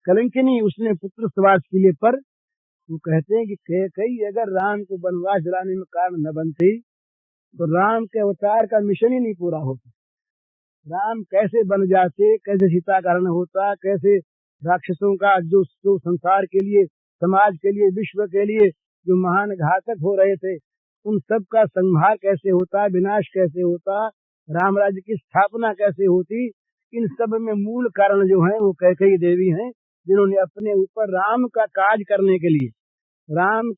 कलंकिनी, उसने पुत्र सुवास के लिए, पर वो कहते हैं कि कैकेयी अगर राम को वनवास दिलाने में कारण न बनती तो राम के अवतार का मिशन ही नहीं पूरा होता। राम कैसे बन जाते, कैसे सीता का हरण होता, कैसे राक्षसों का जो संसार के लिए, समाज के लिए, विश्व के लिए जो महान घातक हो रहे थे, उन सब का संहार कैसे होता, विनाश कैसे होता, राम राज्य की स्थापना कैसे होती, इन सब में मूल कारण जो है वो कैकेयी देवी हैं, जिन्होंने अपने ऊपर राम का काज करने के लिए, राम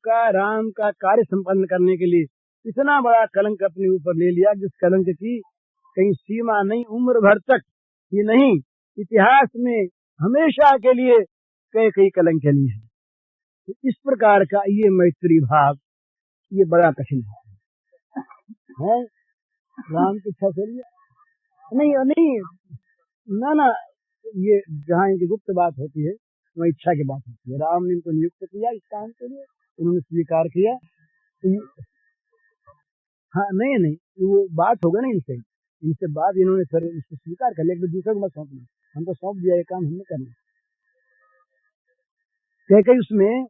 का कार्य संपन्न करने के लिए इतना बड़ा कलंक अपने ऊपर ले लिया, जिस कलंक की कहीं सीमा नहीं, उम्र भर तक ही नहीं, इतिहास में हमेशा के लिए कैकेयी कलंक चली है। तो इस प्रकार का ये मैत्री भाव, ये बड़ा कठिन है। राम की इच्छा से नहीं ना, ये जहाँ इनकी गुप्त बात होती है वहाँ इच्छा की बात होती है। राम ने इनको नियुक्त किया इस काम के लिए, उन्होंने स्वीकार किया। हाँ नहीं, वो बात होगा ना इनसे बात, इन्होंने सर इसको स्वीकार कर लिया, दूसरे को मत सौंप लिया, हमको सौंप दिया, ये काम हमने करना। कैकेयी उसमें,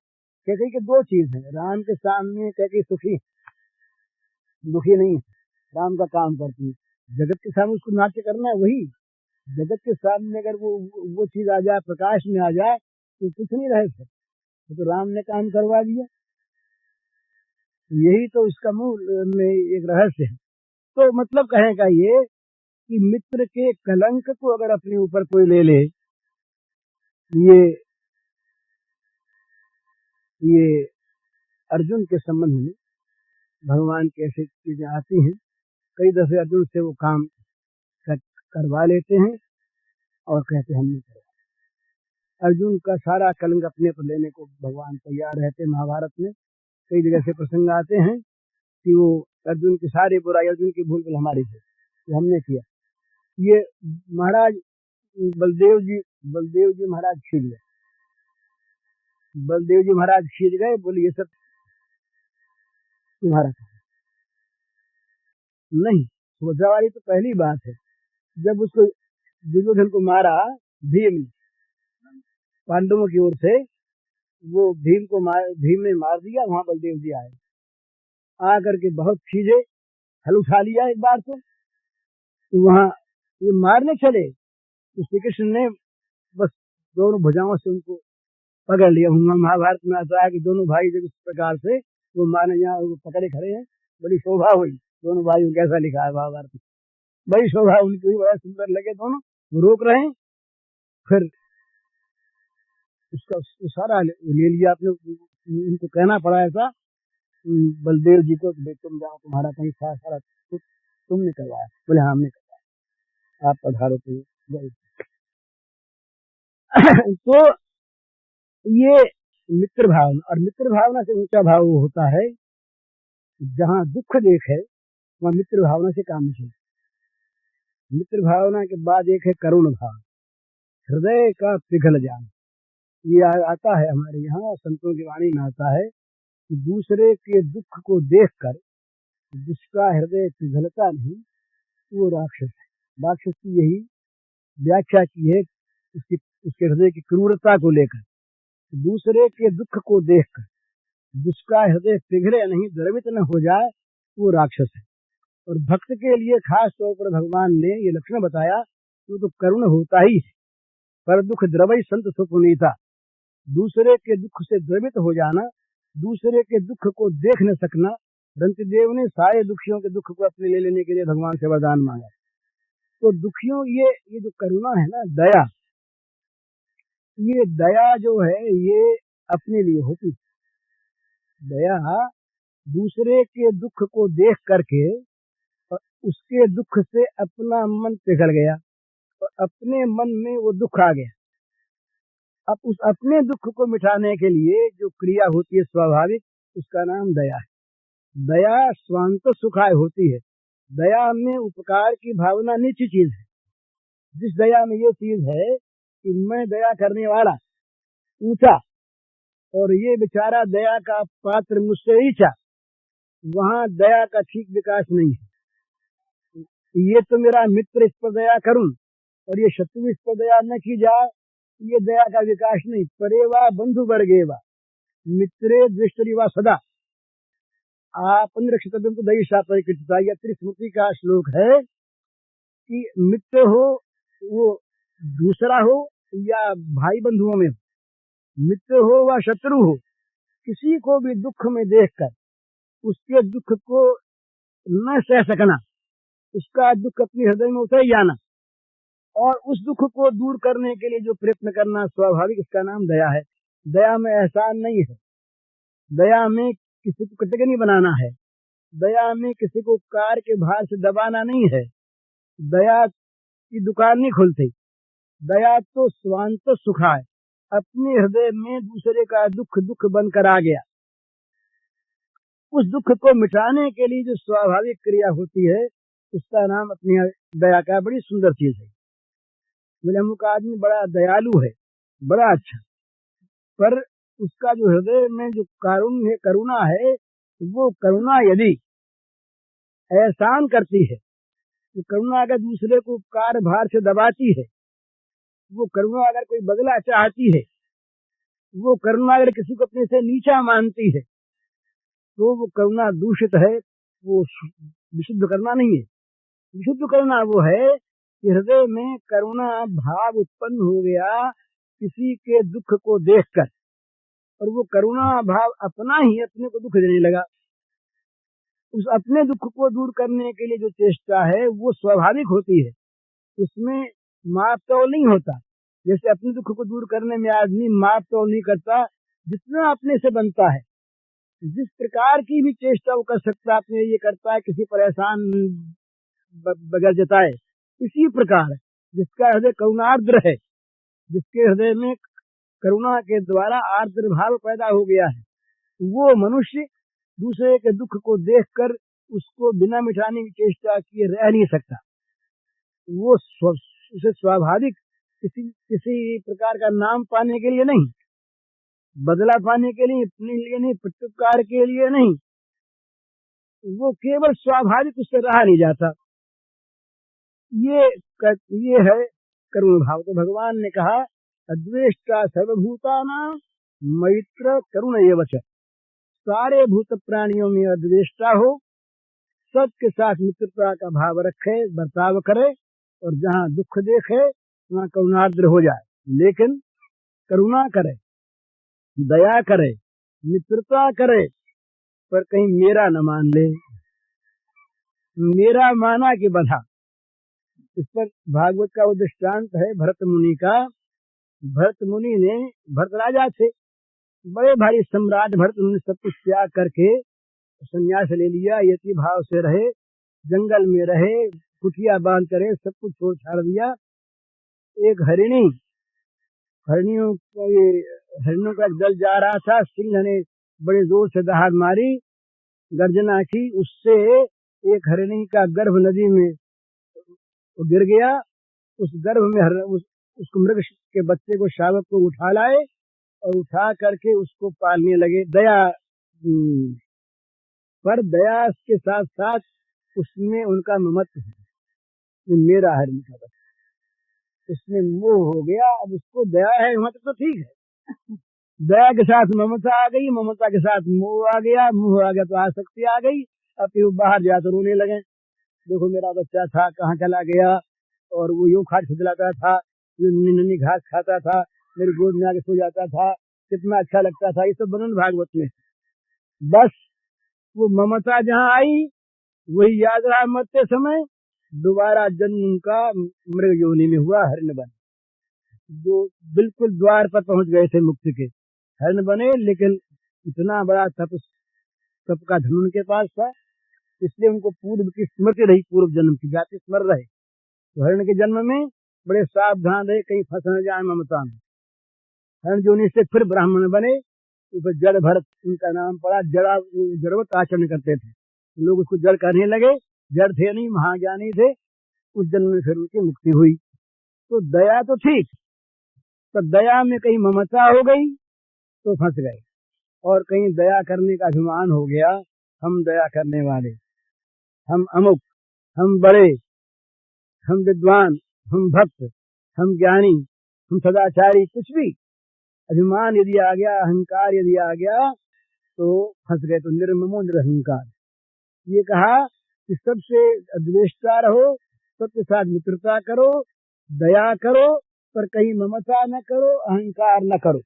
कैकेयी के दो चीज है, राम के सामने कैकेयी दुखी नहीं है, राम का काम करती है। जगत के सामने उसको नाट्य करना है, वही जगत के सामने अगर वो चीज आ जाए, प्रकाश में आ जाए, तो कुछ नहीं रह सकता। तो राम ने काम करवा दिया, यही तो उसका मूल में एक रहस्य है। तो मतलब कहने का ये कि मित्र के कलंक को अगर अपने ऊपर कोई ले ले, ये अर्जुन के संबंध में भगवान की ऐसी चीजें आती हैं, कई दफे अर्जुन से वो काम करवा लेते हैं और कहते हैं हमने करवा। अर्जुन का सारा कलंक अपने पर लेने को भगवान तैयार रहते। महाभारत में कई जगह से प्रसंग आते हैं कि वो अर्जुन की सारी बुराई, अर्जुन की भूल भी हमारी थी, जो हमने किया। ये महाराज बलदेव जी महाराज खींच गए, बलदेव जी महाराज खींच गए, बोले ये सब तुम्हारा नहीं। सुभद्रावाली तो पहली बात है, जब उसको दुर्योधन को मारा भीम ने, पांडवों की ओर से, वो भीम ने मार दिया, वहां बलदेव जी आए, आकर के बहुत खींचे, हल उठा लिया एक बार तो वहां ये मारने चले, तो श्री कृष्ण ने बस दोनों भुजाओं से उनको पकड़ लिया। महाभारत में आता है कि दोनों भाई जब इस प्रकार से वो मारने यहाँ पकड़े खड़े हैं, बड़ी शोभा हुई दोनों भाइयों, कैसा लिखा है महाभारत में, बड़ी शोभा उनकी हुई, बड़ा सुंदर लगे दोनों, वो रोक रहे हैं। फिर उसका सारा ले लिया आपने, उनको कहना पड़ा ऐसा बलदेव जी को, तुम जाओ, तुम्हारा कहीं सारा तुमने करवाया। बोले हाँ हमने करवाया, आप पधारो। तो ये मित्र भावना, और मित्र भावना से ऊंचा भाव वो होता है जहाँ दुख देखे वहाँ मित्र भावना से काम नहीं। मित्र भावना के बाद एक है करुण भाव, हृदय का पिघल जाना। ये आता है हमारे यहाँ संतों की वाणी में आता है कि दूसरे के दुख को देखकर जिसका हृदय पिघलता नहीं वो राक्षस है। राक्षस की यही व्याख्या की है उसके हृदय की क्रूरता को लेकर, दूसरे के दुख को देखकर जिसका हृदय पिघले नहीं, द्रवित न हो जाए, वो राक्षस है। और भक्त के लिए खास तौर पर भगवान ने ये लक्षण बताया, वो तो करुण होता ही है, पर दुख द्रवई संत सुपुनीता, दूसरे के दुख से द्रवित हो जाना, दूसरे के दुख को देख न सकना। रंतिदेव ने सारे दुखियों के दुख को अपने ले लेने के लिए भगवान से वरदान मांगा। तो दुखियों ये जो करुणा है ना, दया, ये दया जो है ये अपने लिए होती है। दया दूसरे के दुख को देख करके उसके दुख से अपना मन पिघल गया और अपने मन में वो दुख आ गया। अब उस अपने दुख को मिटाने के लिए जो क्रिया होती है स्वाभाविक, उसका नाम दया है। दया स्वांत सुखाय होती है। दया में उपकार की भावना निश्चित चीज है, जिस दया में ये चीज है कि मैं दया करने वाला ऊंचा और ये बेचारा दया का पात्र मुझसे नीचा, वहां दया का ठीक विकास नहीं है। ये तो मेरा मित्र, इस पर दया करूं, और ये शत्रु, इस पर दया न की जाए, ये दया का विकास नहीं। परेवा बंधु वर्गेवा मित्रे दृष्टरिवा सदा आपन रक्षितव्यम तो दयिषा परिकृतिता। यह त्रिस्मृति का श्लोक है कि मित्र हो वो दूसरा हो या भाई बंधुओं में हो, मित्र हो व शत्रु हो, किसी को भी दुख में देखकर उसके दुख को न सह सकना, उसका दुख अपने हृदय में उतर जाना और उस दुख को दूर करने के लिए जो प्रयत्न करना स्वाभाविक, इसका नाम दया है। दया में एहसान नहीं है, दया में किसी को कटघनी बनाना है, दया में किसी को कार के भार से दबाना नहीं है, दया की दुकान नहीं खुलती। दया तो स्वांत सुखा है, अपने हृदय में दूसरे का दुख दुख बनकर आ गया, उस दुख को मिटाने के लिए जो स्वाभाविक क्रिया होती है उसका नाम अपनी दया का। बड़ी सुंदर चीज है। बोले अमुक आदमी बड़ा दयालु है, बड़ा अच्छा, पर उसका जो हृदय में जो कारुण्य है, करुणा है, वो करुणा यदि एहसान करती है, तो करुणा अगर दूसरे को कार भार से दबाती है, वो करुणा अगर कोई बदला चाहती है, वो करुणा अगर किसी को अपने से नीचा मानती है, तो वो करुणा दूषित है, वो विशुद्ध करना नहीं है। विशुद्ध करना वो है कि हृदय में करुणा भाव उत्पन्न हो गया किसी के दुख को देखकर, और वो करुणा भाव अपना ही अपने को दुख देने लगा। उस अपने दुख को दूर करने के लिए जो चेष्टा है वो स्वाभाविक होती है, उसमें माप तोल नहीं होता। जैसे अपने दुख को दूर करने में आदमी माप तोल नहीं करता, जितना अपने से बनता है, जिस प्रकार की भी चेष्टा वो कर सकता है अपने ये करता है, किसी पर एहसान बगैर जताए। इसी प्रकार जिसका हृदय करुणार्द्र है, जिसके हृदय में करुणा के द्वारा आर्द्र भाव पैदा हो गया है, वो मनुष्य दूसरे के दुख को देखकर उसको बिना मिटाने की चेष्टा किए रह नहीं सकता। वो उसे स्वाभाविक किसी प्रकार का नाम पाने के लिए नहीं, बदला पाने के लिए, अपने लिए नहीं, प्रत्युपकार के लिए नहीं, वो केवल स्वाभाविक उससे रहा नहीं जाता। ये है करुण भाव। तो भगवान ने कहा अद्वेष्टा सर्वभूतानां मैत्र करुण एव च। सारे भूत प्राणियों में अद्वेष्टा हो, सबके साथ मित्रता का भाव रखे, बर्ताव करे, और जहाँ दुख देखे वहाँ करुणार्द्र हो जाए। लेकिन करुणा करे, दया करे, मित्रता करे, पर कहीं मेरा न मान ले, मेरा माना कि बधा। इस पर भागवत का वो दृष्टांत है भरत मुनि का। भरत मुनि ने, भरत राजा थे, बड़े भारी सम्राट भरत मुनि, सब कुछ त्याग करके संन्यास ले लिया, यति भाव से रहे, जंगल में रहे, कुटिया बांध करे, सब कुछ छोड़ छाड़ दिया। एक हरिणियों का एक दल जा रहा था, सिंह ने बड़े जोर से दहाड़ मारी, गर्जना की, उससे एक हरिणी का गर्भ नदी में गिर गया। उस गर्भ में उस मृग के बच्चे को, शावक को उठा लाए और उठा करके उसको पालने लगे। दया पर दया के साथ साथ उसमें उनका ममत्व है, मेरा हरिणी का बच्चा, उसमें मोह हो गया। अब उसको दया है, ममत्व तो ठीक है, दया के साथ ममता आ गई, ममता के साथ मोह आ गया, मोह आ गया तो आसक्ति आ गई। अब फिर बाहर जाकर रोने लगे, देखो मेरा बच्चा था कहाँ चला गया, और वो यूं खाट खिलाता था, यूं नन्ही घास खाता था, मेरी गोद में आके सो जाता था, कितना अच्छा लगता था। ये सब वर्णन भागवत में। बस वो ममता जहाँ आई वही याद रहा, मरते समय दोबारा जन्म उनका मृग योनि में हुआ, हरिण बने। जो बिल्कुल द्वार पर पहुंच गए थे मुक्ति के, हरिण बने। लेकिन इतना बड़ा तप का धन उनके पास था, इसलिए उनको पूर्व की स्मृति रही, पूर्व जन्म की जाति स्मर रहे। तो हरिण के जन्म में बड़े सावधान रहे, कहीं फंस न जाए ममता में। हरिण जोनि से फिर ब्राह्मण बने, ऊपर जड़ भरत उनका नाम पड़ा। जड़वत आचरण करते थे, लोग उसको जड़ कहने लगे, जड़ थे नहीं, महाज्ञानी थे। उस जन्म में फिर उनकी मुक्ति हुई। तो दया तो ठीक, पर दया में कहीं ममता हो गई तो फंस गए, और कहीं दया करने का अभिमान हो गया, हम दया करने वाले, हम अमुक, हम बड़े, हम विद्वान, हम भक्त, हम ज्ञानी, हम सदाचारी, कुछ भी अभिमान यदि आ गया, अहंकार यदि आ गया तो फंस गए। तो निर्ममो निरहंकार, ये कहा कि सबसे द्वेषता रहो, सबके साथ मित्रता करो, दया करो, पर कहीं ममता न करो, अहंकार न करो,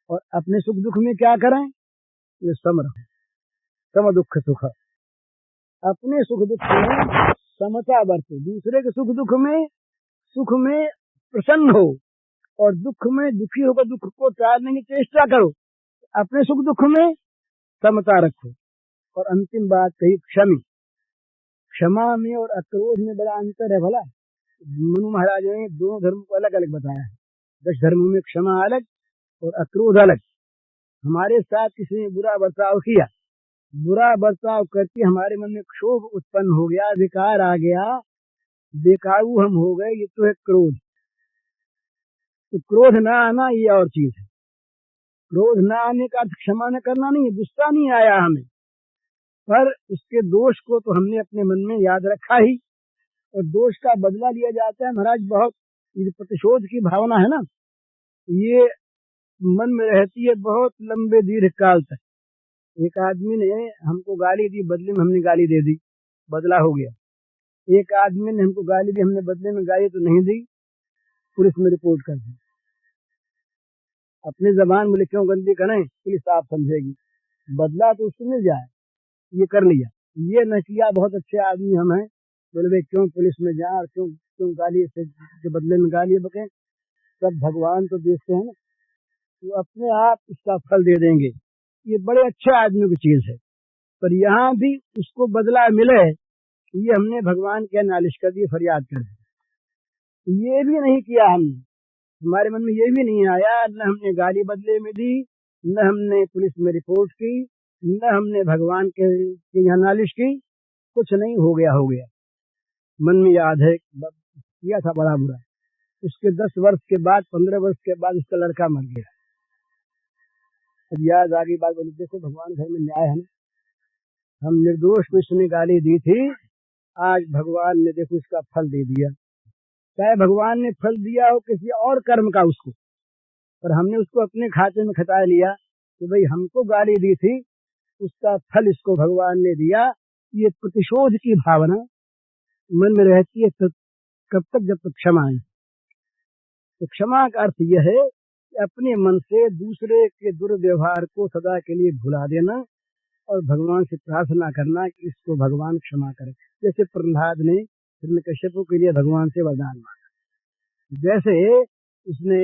और अपने सुख दुख में क्या करें, ये सम रहो, सम दुख सुख, अपने सुख दुख में समता बरतो, दूसरे के सुख में प्रसन्न हो, और दुख में दुखी होकर दुख को टालने की चेष्टा करो, अपने सुख दुख में समता रखो। और अंतिम बात कही क्षमा में और अक्रोध में बड़ा अंतर है। भला मनु महाराज ने दोनों धर्म को अलग अलग बताया है। 10 धर्मों में क्षमा अलग और अक्रोध अलग। हमारे साथ किसी ने बुरा बर्ताव किया, बुरा बर्ताव करके हमारे मन में क्षोभ उत्पन्न हो गया, विकार आ गया, बेकाबू हम हो गए, ये तो है क्रोध। तो क्रोध ना आना ये और चीज है। क्रोध ना आने का अर्थ क्षमा न करना नहीं है, गुस्सा नहीं आया हमें, पर उसके दोष को तो हमने अपने मन में याद रखा ही, और दोष का बदला लिया जाता है। महाराज बहुत प्रतिशोध की भावना है ना, ये मन में रहती है बहुत लंबे दीर्घ काल तक। एक आदमी ने हमको गाली दी, बदले में हमने गाली दे दी, बदला हो गया। एक आदमी ने हमको गाली दी, हमने बदले में गाली तो नहीं दी, पुलिस में रिपोर्ट कर दी। अपनी जबान बोले क्यों गंदी करें, पुलिस आप समझेगी, बदला तो उसको मिल जाए, ये कर लिया। ये न किया, बहुत अच्छे आदमी हम हैं, बोले भाई क्यों पुलिस में जा, और क्यों गाली से के बदले में गाली बके, सब भगवान तो देखते हैं ना, तो अपने आप इसका फल दे देंगे। ये बड़े अच्छे आदमी की चीज है, पर यहाँ भी उसको बदला मिले, ये हमने भगवान के नालिश कर दी, फरियाद कर दी। ये भी नहीं किया हमने, हमारे मन में ये भी नहीं आया, न हमने गाली बदले में दी, न हमने पुलिस में रिपोर्ट की, न हमने भगवान के यहाँ नालिश की, कुछ नहीं, हो गया। मन में याद है किया था बड़ा बुरा। उसके 10 वर्ष के बाद, 15 वर्ष के बाद उसका लड़का मर गया। अब याद आ गई बात, बोली देखो भगवान घर में न्याय है ना, हम निर्दोष को इसने गाली दी थी, आज भगवान ने देखो इसका फल दे दिया। चाहे भगवान ने फल दिया हो किसी और कर्म का उसको, पर हमने उसको अपने खाते में खता लिया कि भाई हमको गाली दी थी, उसका फल इसको भगवान ने दिया। ये प्रतिशोध की भावना मन में रहती है कब तक, जब तक क्षमा है। तो क्षमा का अर्थ यह है कि अपने मन से दूसरे के दुर्व्यवहार को सदा के लिए भुला देना, और भगवान से प्रार्थना करना कि इसको भगवान क्षमा करे। जैसे प्रहलाद ने हिरण्यकश्यप के लिए भगवान से वरदान मांगा, जैसे उसने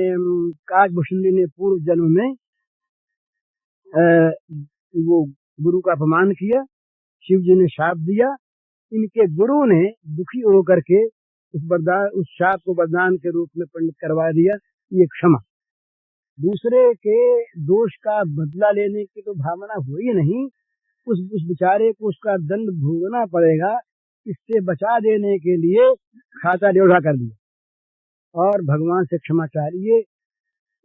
काकभूषणी ने पूर्व जन्म में वो गुरु का अपमान किया, शिव जी ने शाप दिया, इनके गुरु ने दुखी होकर के उस शाप को वरदान के रूप में पंडित करवा दिया। ये क्षमा, दूसरे के दोष का बदला लेने की तो भावना हुई नहीं, उस बेचारे को उसका दंड भोगना पड़ेगा, इससे बचा देने के लिए खाता न्योढ़ा कर दिया और भगवान से क्षमा चाह लिए।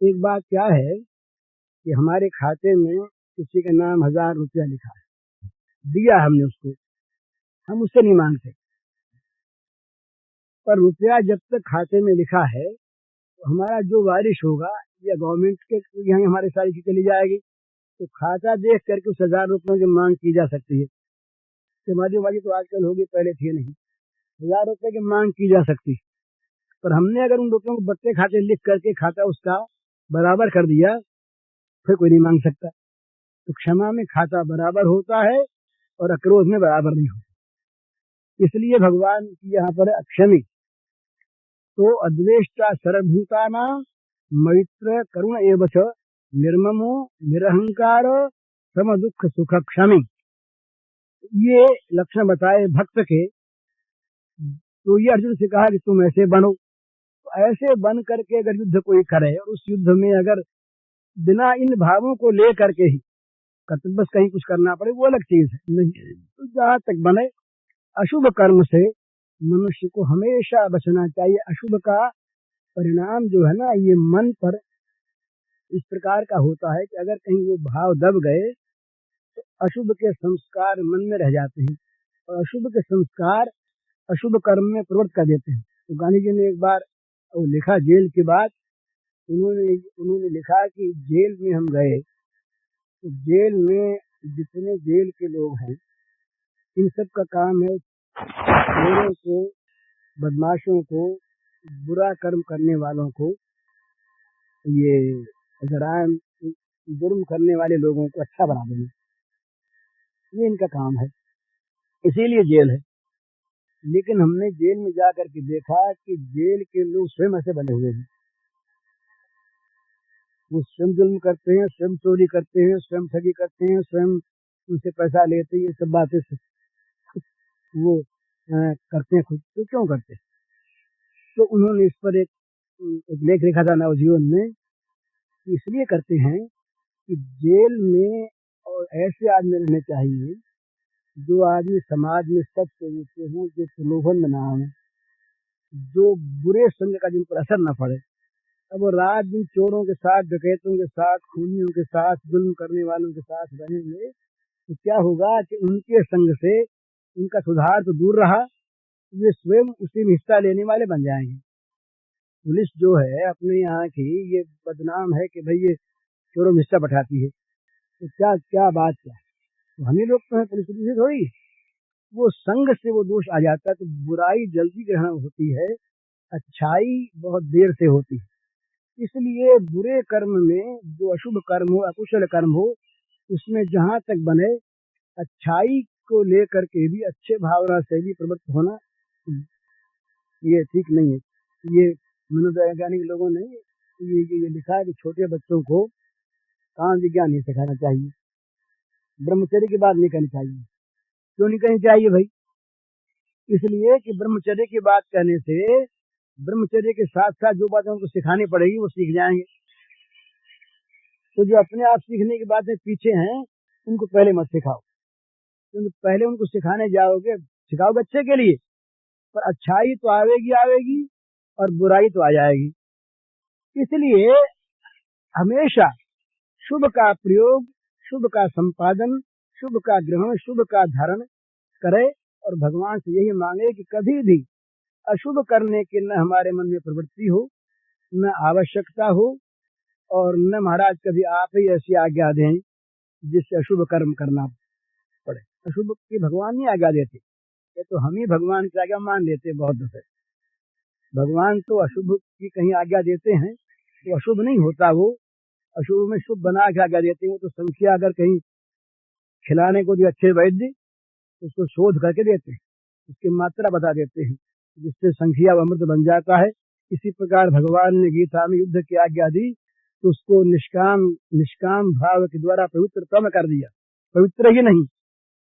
एक बात क्या है कि हमारे खाते में किसी के नाम 1000 रुपया लिखा है, दिया हमने उसको, हम उससे नहीं मांगते, पर रुपया जब तक खाते में लिखा है तो हमारा जो वारिश होगा या गवर्नमेंट के यहाँ हमारी सारी चीज चली जाएगी, तो खाता देख करके उस 1000 रुपयों की मांग की जा सकती है। समाजवादी तो आजकल होगी, पहले थी नहीं। 1000 रुपए की मांग की जा सकती है, पर हमने अगर उन रुपयों को बट्टे खाते लिख करके खाता उसका बराबर कर दिया, फिर कोई नहीं मांग सकता। तो क्षमा में खाता बराबर होता है और अक्रोध में बराबर नहीं होता। इसलिए भगवान की यहाँ पर अक्षमी, तो अद्वेष्टा सर्वभूताना मैत्र करुण एवच निर्ममो निरहंकार सम दुख सुख क्षमी, ये लक्षण बताए भक्त के। तो ये अर्जुन से कहा कि तुम ऐसे बनो, तो ऐसे बन करके अगर युद्ध कोई करे और उस युद्ध में अगर बिना इन भावों को ले करके ही कर्तव्य कहीं कुछ करना पड़े, वो अलग चीज है। नहीं तो जहाँ तक बने, अशुभ कर्म से मनुष्य को हमेशा बचना चाहिए। अशुभ का परिणाम जो है ना ये मन पर इस प्रकार का होता है कि अगर कहीं वो भाव दब गए तो अशुभ के संस्कार मन में रह जाते हैं और अशुभ के संस्कार अशुभ कर्म में प्रवृत्त कर देते हैं। तो गांधी जी ने एक बार वो लिखा जेल के बाद, उन्होंने लिखा कि जेल में हम गए तो जेल में जितने जेल के लोग हैं इन सब का काम है चोरों को, बदमाशों को, बुरा कर्म करने वालों को, ये जराइम जुर्म करने वाले लोगों को अच्छा बना देना, ये इनका काम है, इसीलिए जेल है। लेकिन हमने जेल में जाकर के देखा कि जेल के लोग स्वयं ऐसे बने हुए हैं, वो स्वयं जुल्म करते हैं, स्वयं चोरी करते हैं, स्वयं ठगी करते हैं, स्वयं उनसे पैसा लेते हैं, ये सब बातें वो करते हैं खुद। तो क्यों करते हैं? तो उन्होंने इस पर एक लेख लिखा था नवजीवन में, इसलिए करते हैं कि जेल में और ऐसे आदमी रहने चाहिए जो आदमी समाज में सबसे ऊंचे हों, जो प्रलोभन में ना आए, जो बुरे संग का जिन पर असर न पड़े। अब वो रात दिन चोरों के साथ, डकैतों के साथ, खूनियों के साथ, जुल्म करने वालों के साथ रहेंगे तो क्या होगा कि उनके संग से उनका सुधार तो दूर रहा, ये स्वयं उसी में हिस्सा लेने वाले बन जाएंगे। पुलिस जो है अपने यहाँ की ये बदनाम है कि भाई ये चोरों में हिस्सा बैठाती है, तो क्या क्या बात क्या है? तो हम ही लोग तो हैं, पुलिस से थोड़ी। वो संग से वो दोष आ जाता है, तो बुराई जल्दी ग्रहण होती है, अच्छाई बहुत देर से होती है। इसलिए बुरे कर्म में जो अशुभ कर्म हो, अकुशल कर्म हो, उसमें जहां तक बने अच्छाई को लेकर के भी अच्छे भावना से भी प्रवृत्त होना ये ठीक नहीं है। ये मनोवैज्ञानिक लोगों ने ये लिखा है कि छोटे बच्चों को काम विज्ञान नहीं सिखाना चाहिए, ब्रह्मचर्य की बात नहीं करनी चाहिए। क्यों नहीं करनी चाहिए भाई? इसलिए कि ब्रह्मचर्य की बात करने से ब्रह्मचर्य के साथ साथ जो बातें उनको सिखानी पड़ेगी वो सीख जाएंगे। तो जो अपने आप सीखने की बातें पीछे हैं उनको पहले मत सिखाओ, क्योंकि पहले उनको सिखाने जाओगे, सिखाओगे अच्छे के लिए, पर अच्छाई तो आवेगी और बुराई तो आ जाएगी। इसलिए हमेशा शुभ का प्रयोग, शुभ का संपादन, शुभ का ग्रहण, शुभ का धारण करे और भगवान से यही मांगे कि कभी भी अशुभ करने की न हमारे मन में प्रवृत्ति हो, न आवश्यकता हो, और न महाराज कभी आप ही ऐसी आज्ञा दें जिससे अशुभ कर्म करना पड़े। अशुभ की भगवान नहीं आज्ञा देते, ये तो हम ही भगवान की आज्ञा मान लेते बहुत दफे। भगवान तो अशुभ की कहीं आज्ञा देते हैं तो अशुभ नहीं होता, वो अशुभ में शुभ बना के आज्ञा देते हैं। वो तो संख्या अगर कहीं खिलाने को दिए अच्छे वैद्य तो उसको शोध करके देते हैं, उसकी मात्रा बता देते हैं, जिससे संख्या अमृत बन जाता है। इसी प्रकार भगवान ने गीता में युद्ध की आज्ञा दी तो उसको निष्काम भाव के द्वारा पवित्रतम कर दिया। पवित्र ही नहीं,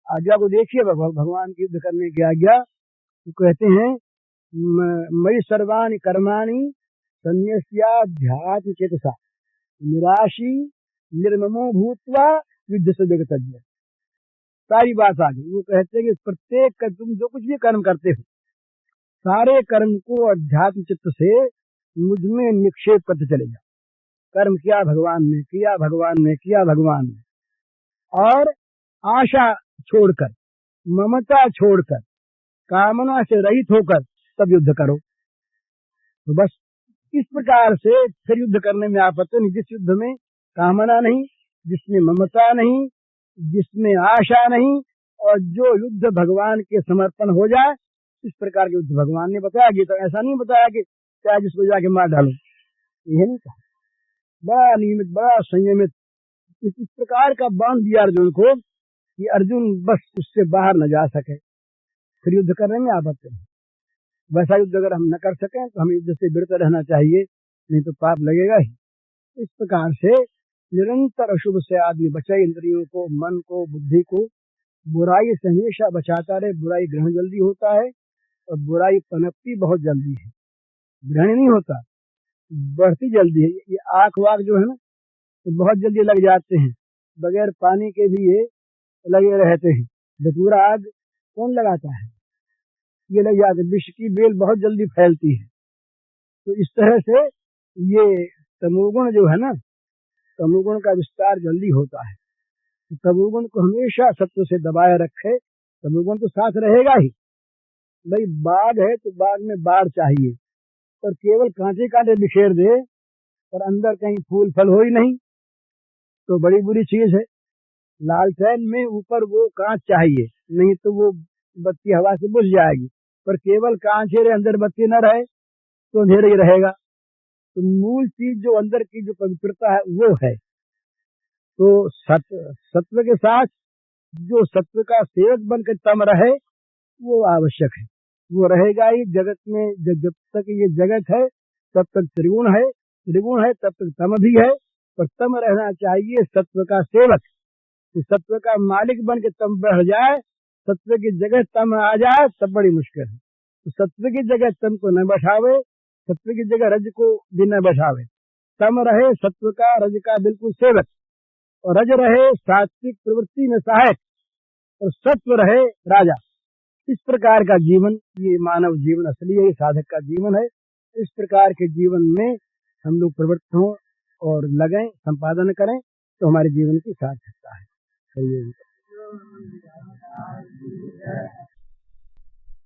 आज्ञा को देखिए, भगवान की युद्ध करने की आज्ञा तो कहते हैं मयि सर्वाणि कर्माणि सन्न्यस्याध्यात्म चेतसा निराशी निर्ममो भूत्वा युद्ध से जगतज्ञ। सारी बात आ गई। वो कहते हैं कि प्रत्येक का तुम जो कुछ भी कर्म करते हो सारे कर्म को अध्यात्म चित्त से मुझ में निक्षेप करते चले जाओ। कर्म किया भगवान ने, किया भगवान ने, किया भगवान ने, और आशा छोड़कर, ममता छोड़कर, कामना से रहित होकर तब युद्ध करो। तो बस इस प्रकार से फिर युद्ध करने में आपत्ति नहीं, जिस युद्ध में कामना नहीं, जिसमें ममता नहीं, जिसमें आशा नहीं, और जो युद्ध भगवान के समर्पण हो जाए, इस प्रकार के युद्ध भगवान ने बताया। गीता तो ऐसा नहीं बताया कि चाहे जिसको जाके मार डालो, यह नहीं कहा। बड़ा नियमित, बड़ा संयमित, इस प्रकार का बांध दिया अर्जुन को कि अर्जुन बस उससे बाहर न जा सके, फिर युद्ध करने में आपत्ति नहीं। वैसा युद्ध अगर हम न कर सकें तो हमें युद्ध से विरत रहना चाहिए, नहीं तो पाप लगेगा ही। इस प्रकार से निरंतर अशुभ से आदमी बचाए, इंद्रियों को, मन को, बुद्धि को, बुराई से हमेशा बचाता रहे। बुराई ग्रहण जल्दी होता है और बुराई पनपती बहुत जल्दी है, ग्रहण नहीं होता, बढ़ती जल्दी है। ये आंख वाक जो है ना तो बहुत जल्दी लग जाते हैं, बगैर पानी के भी ये लगे रहते हैं। धतूरा आग कौन लगाता है? ये लग जाते। विष की बेल बहुत जल्दी फैलती है, तो इस तरह से ये तमोगुण जो है ना, तमोगुण का विस्तार जल्दी होता है। तो तमोगुण को हमेशा सत्व से दबाए रखे, तमोगुण तो साथ रहेगा ही। भाई बाग है तो बाग में बाढ़ चाहिए, पर केवल कांटे कांटे बिखेर दे और अंदर कहीं फूल फल हो ही नहीं तो बड़ी बुरी चीज है। लालटेन में ऊपर वो कांच चाहिए, नहीं तो वो बत्ती हवा से बुझ जाएगी, पर केवल कांच ही रहे अंदर बत्ती न रहे तो अंधेरा ही रहेगा। तो मूल चीज जो अंदर की जो पवित्रता है वो है। तो सत्व के साथ जो सत्व का सेवक बनकर तम रहे वो आवश्यक है, वो रहेगा ही जगत में। जब तक ये जगत है तब तक त्रिगुण है, त्रिगुण है तब तक तम भी है, पर तम रहना चाहिए सत्व का सेवक। तो सत्व का मालिक बन के तम बढ़ जाए, सत्व की जगह तम आ जाए तब बड़ी मुश्किल है। तो सत्व की जगह तम को न बैठावे, सत्व की जगह रज को भी न बैठावे। तम रहे सत्व का रज का बिल्कुल सेवक, और रज रहे सात्विक प्रवृत्ति में सहायक, और सत्व रहे राजा। इस प्रकार का जीवन ये मानव जीवन असली है, साधक का जीवन है। इस प्रकार के जीवन में हम लोग प्रवृत्त हों और लगें, संपादन करें तो हमारे जीवन की सार्थकता है।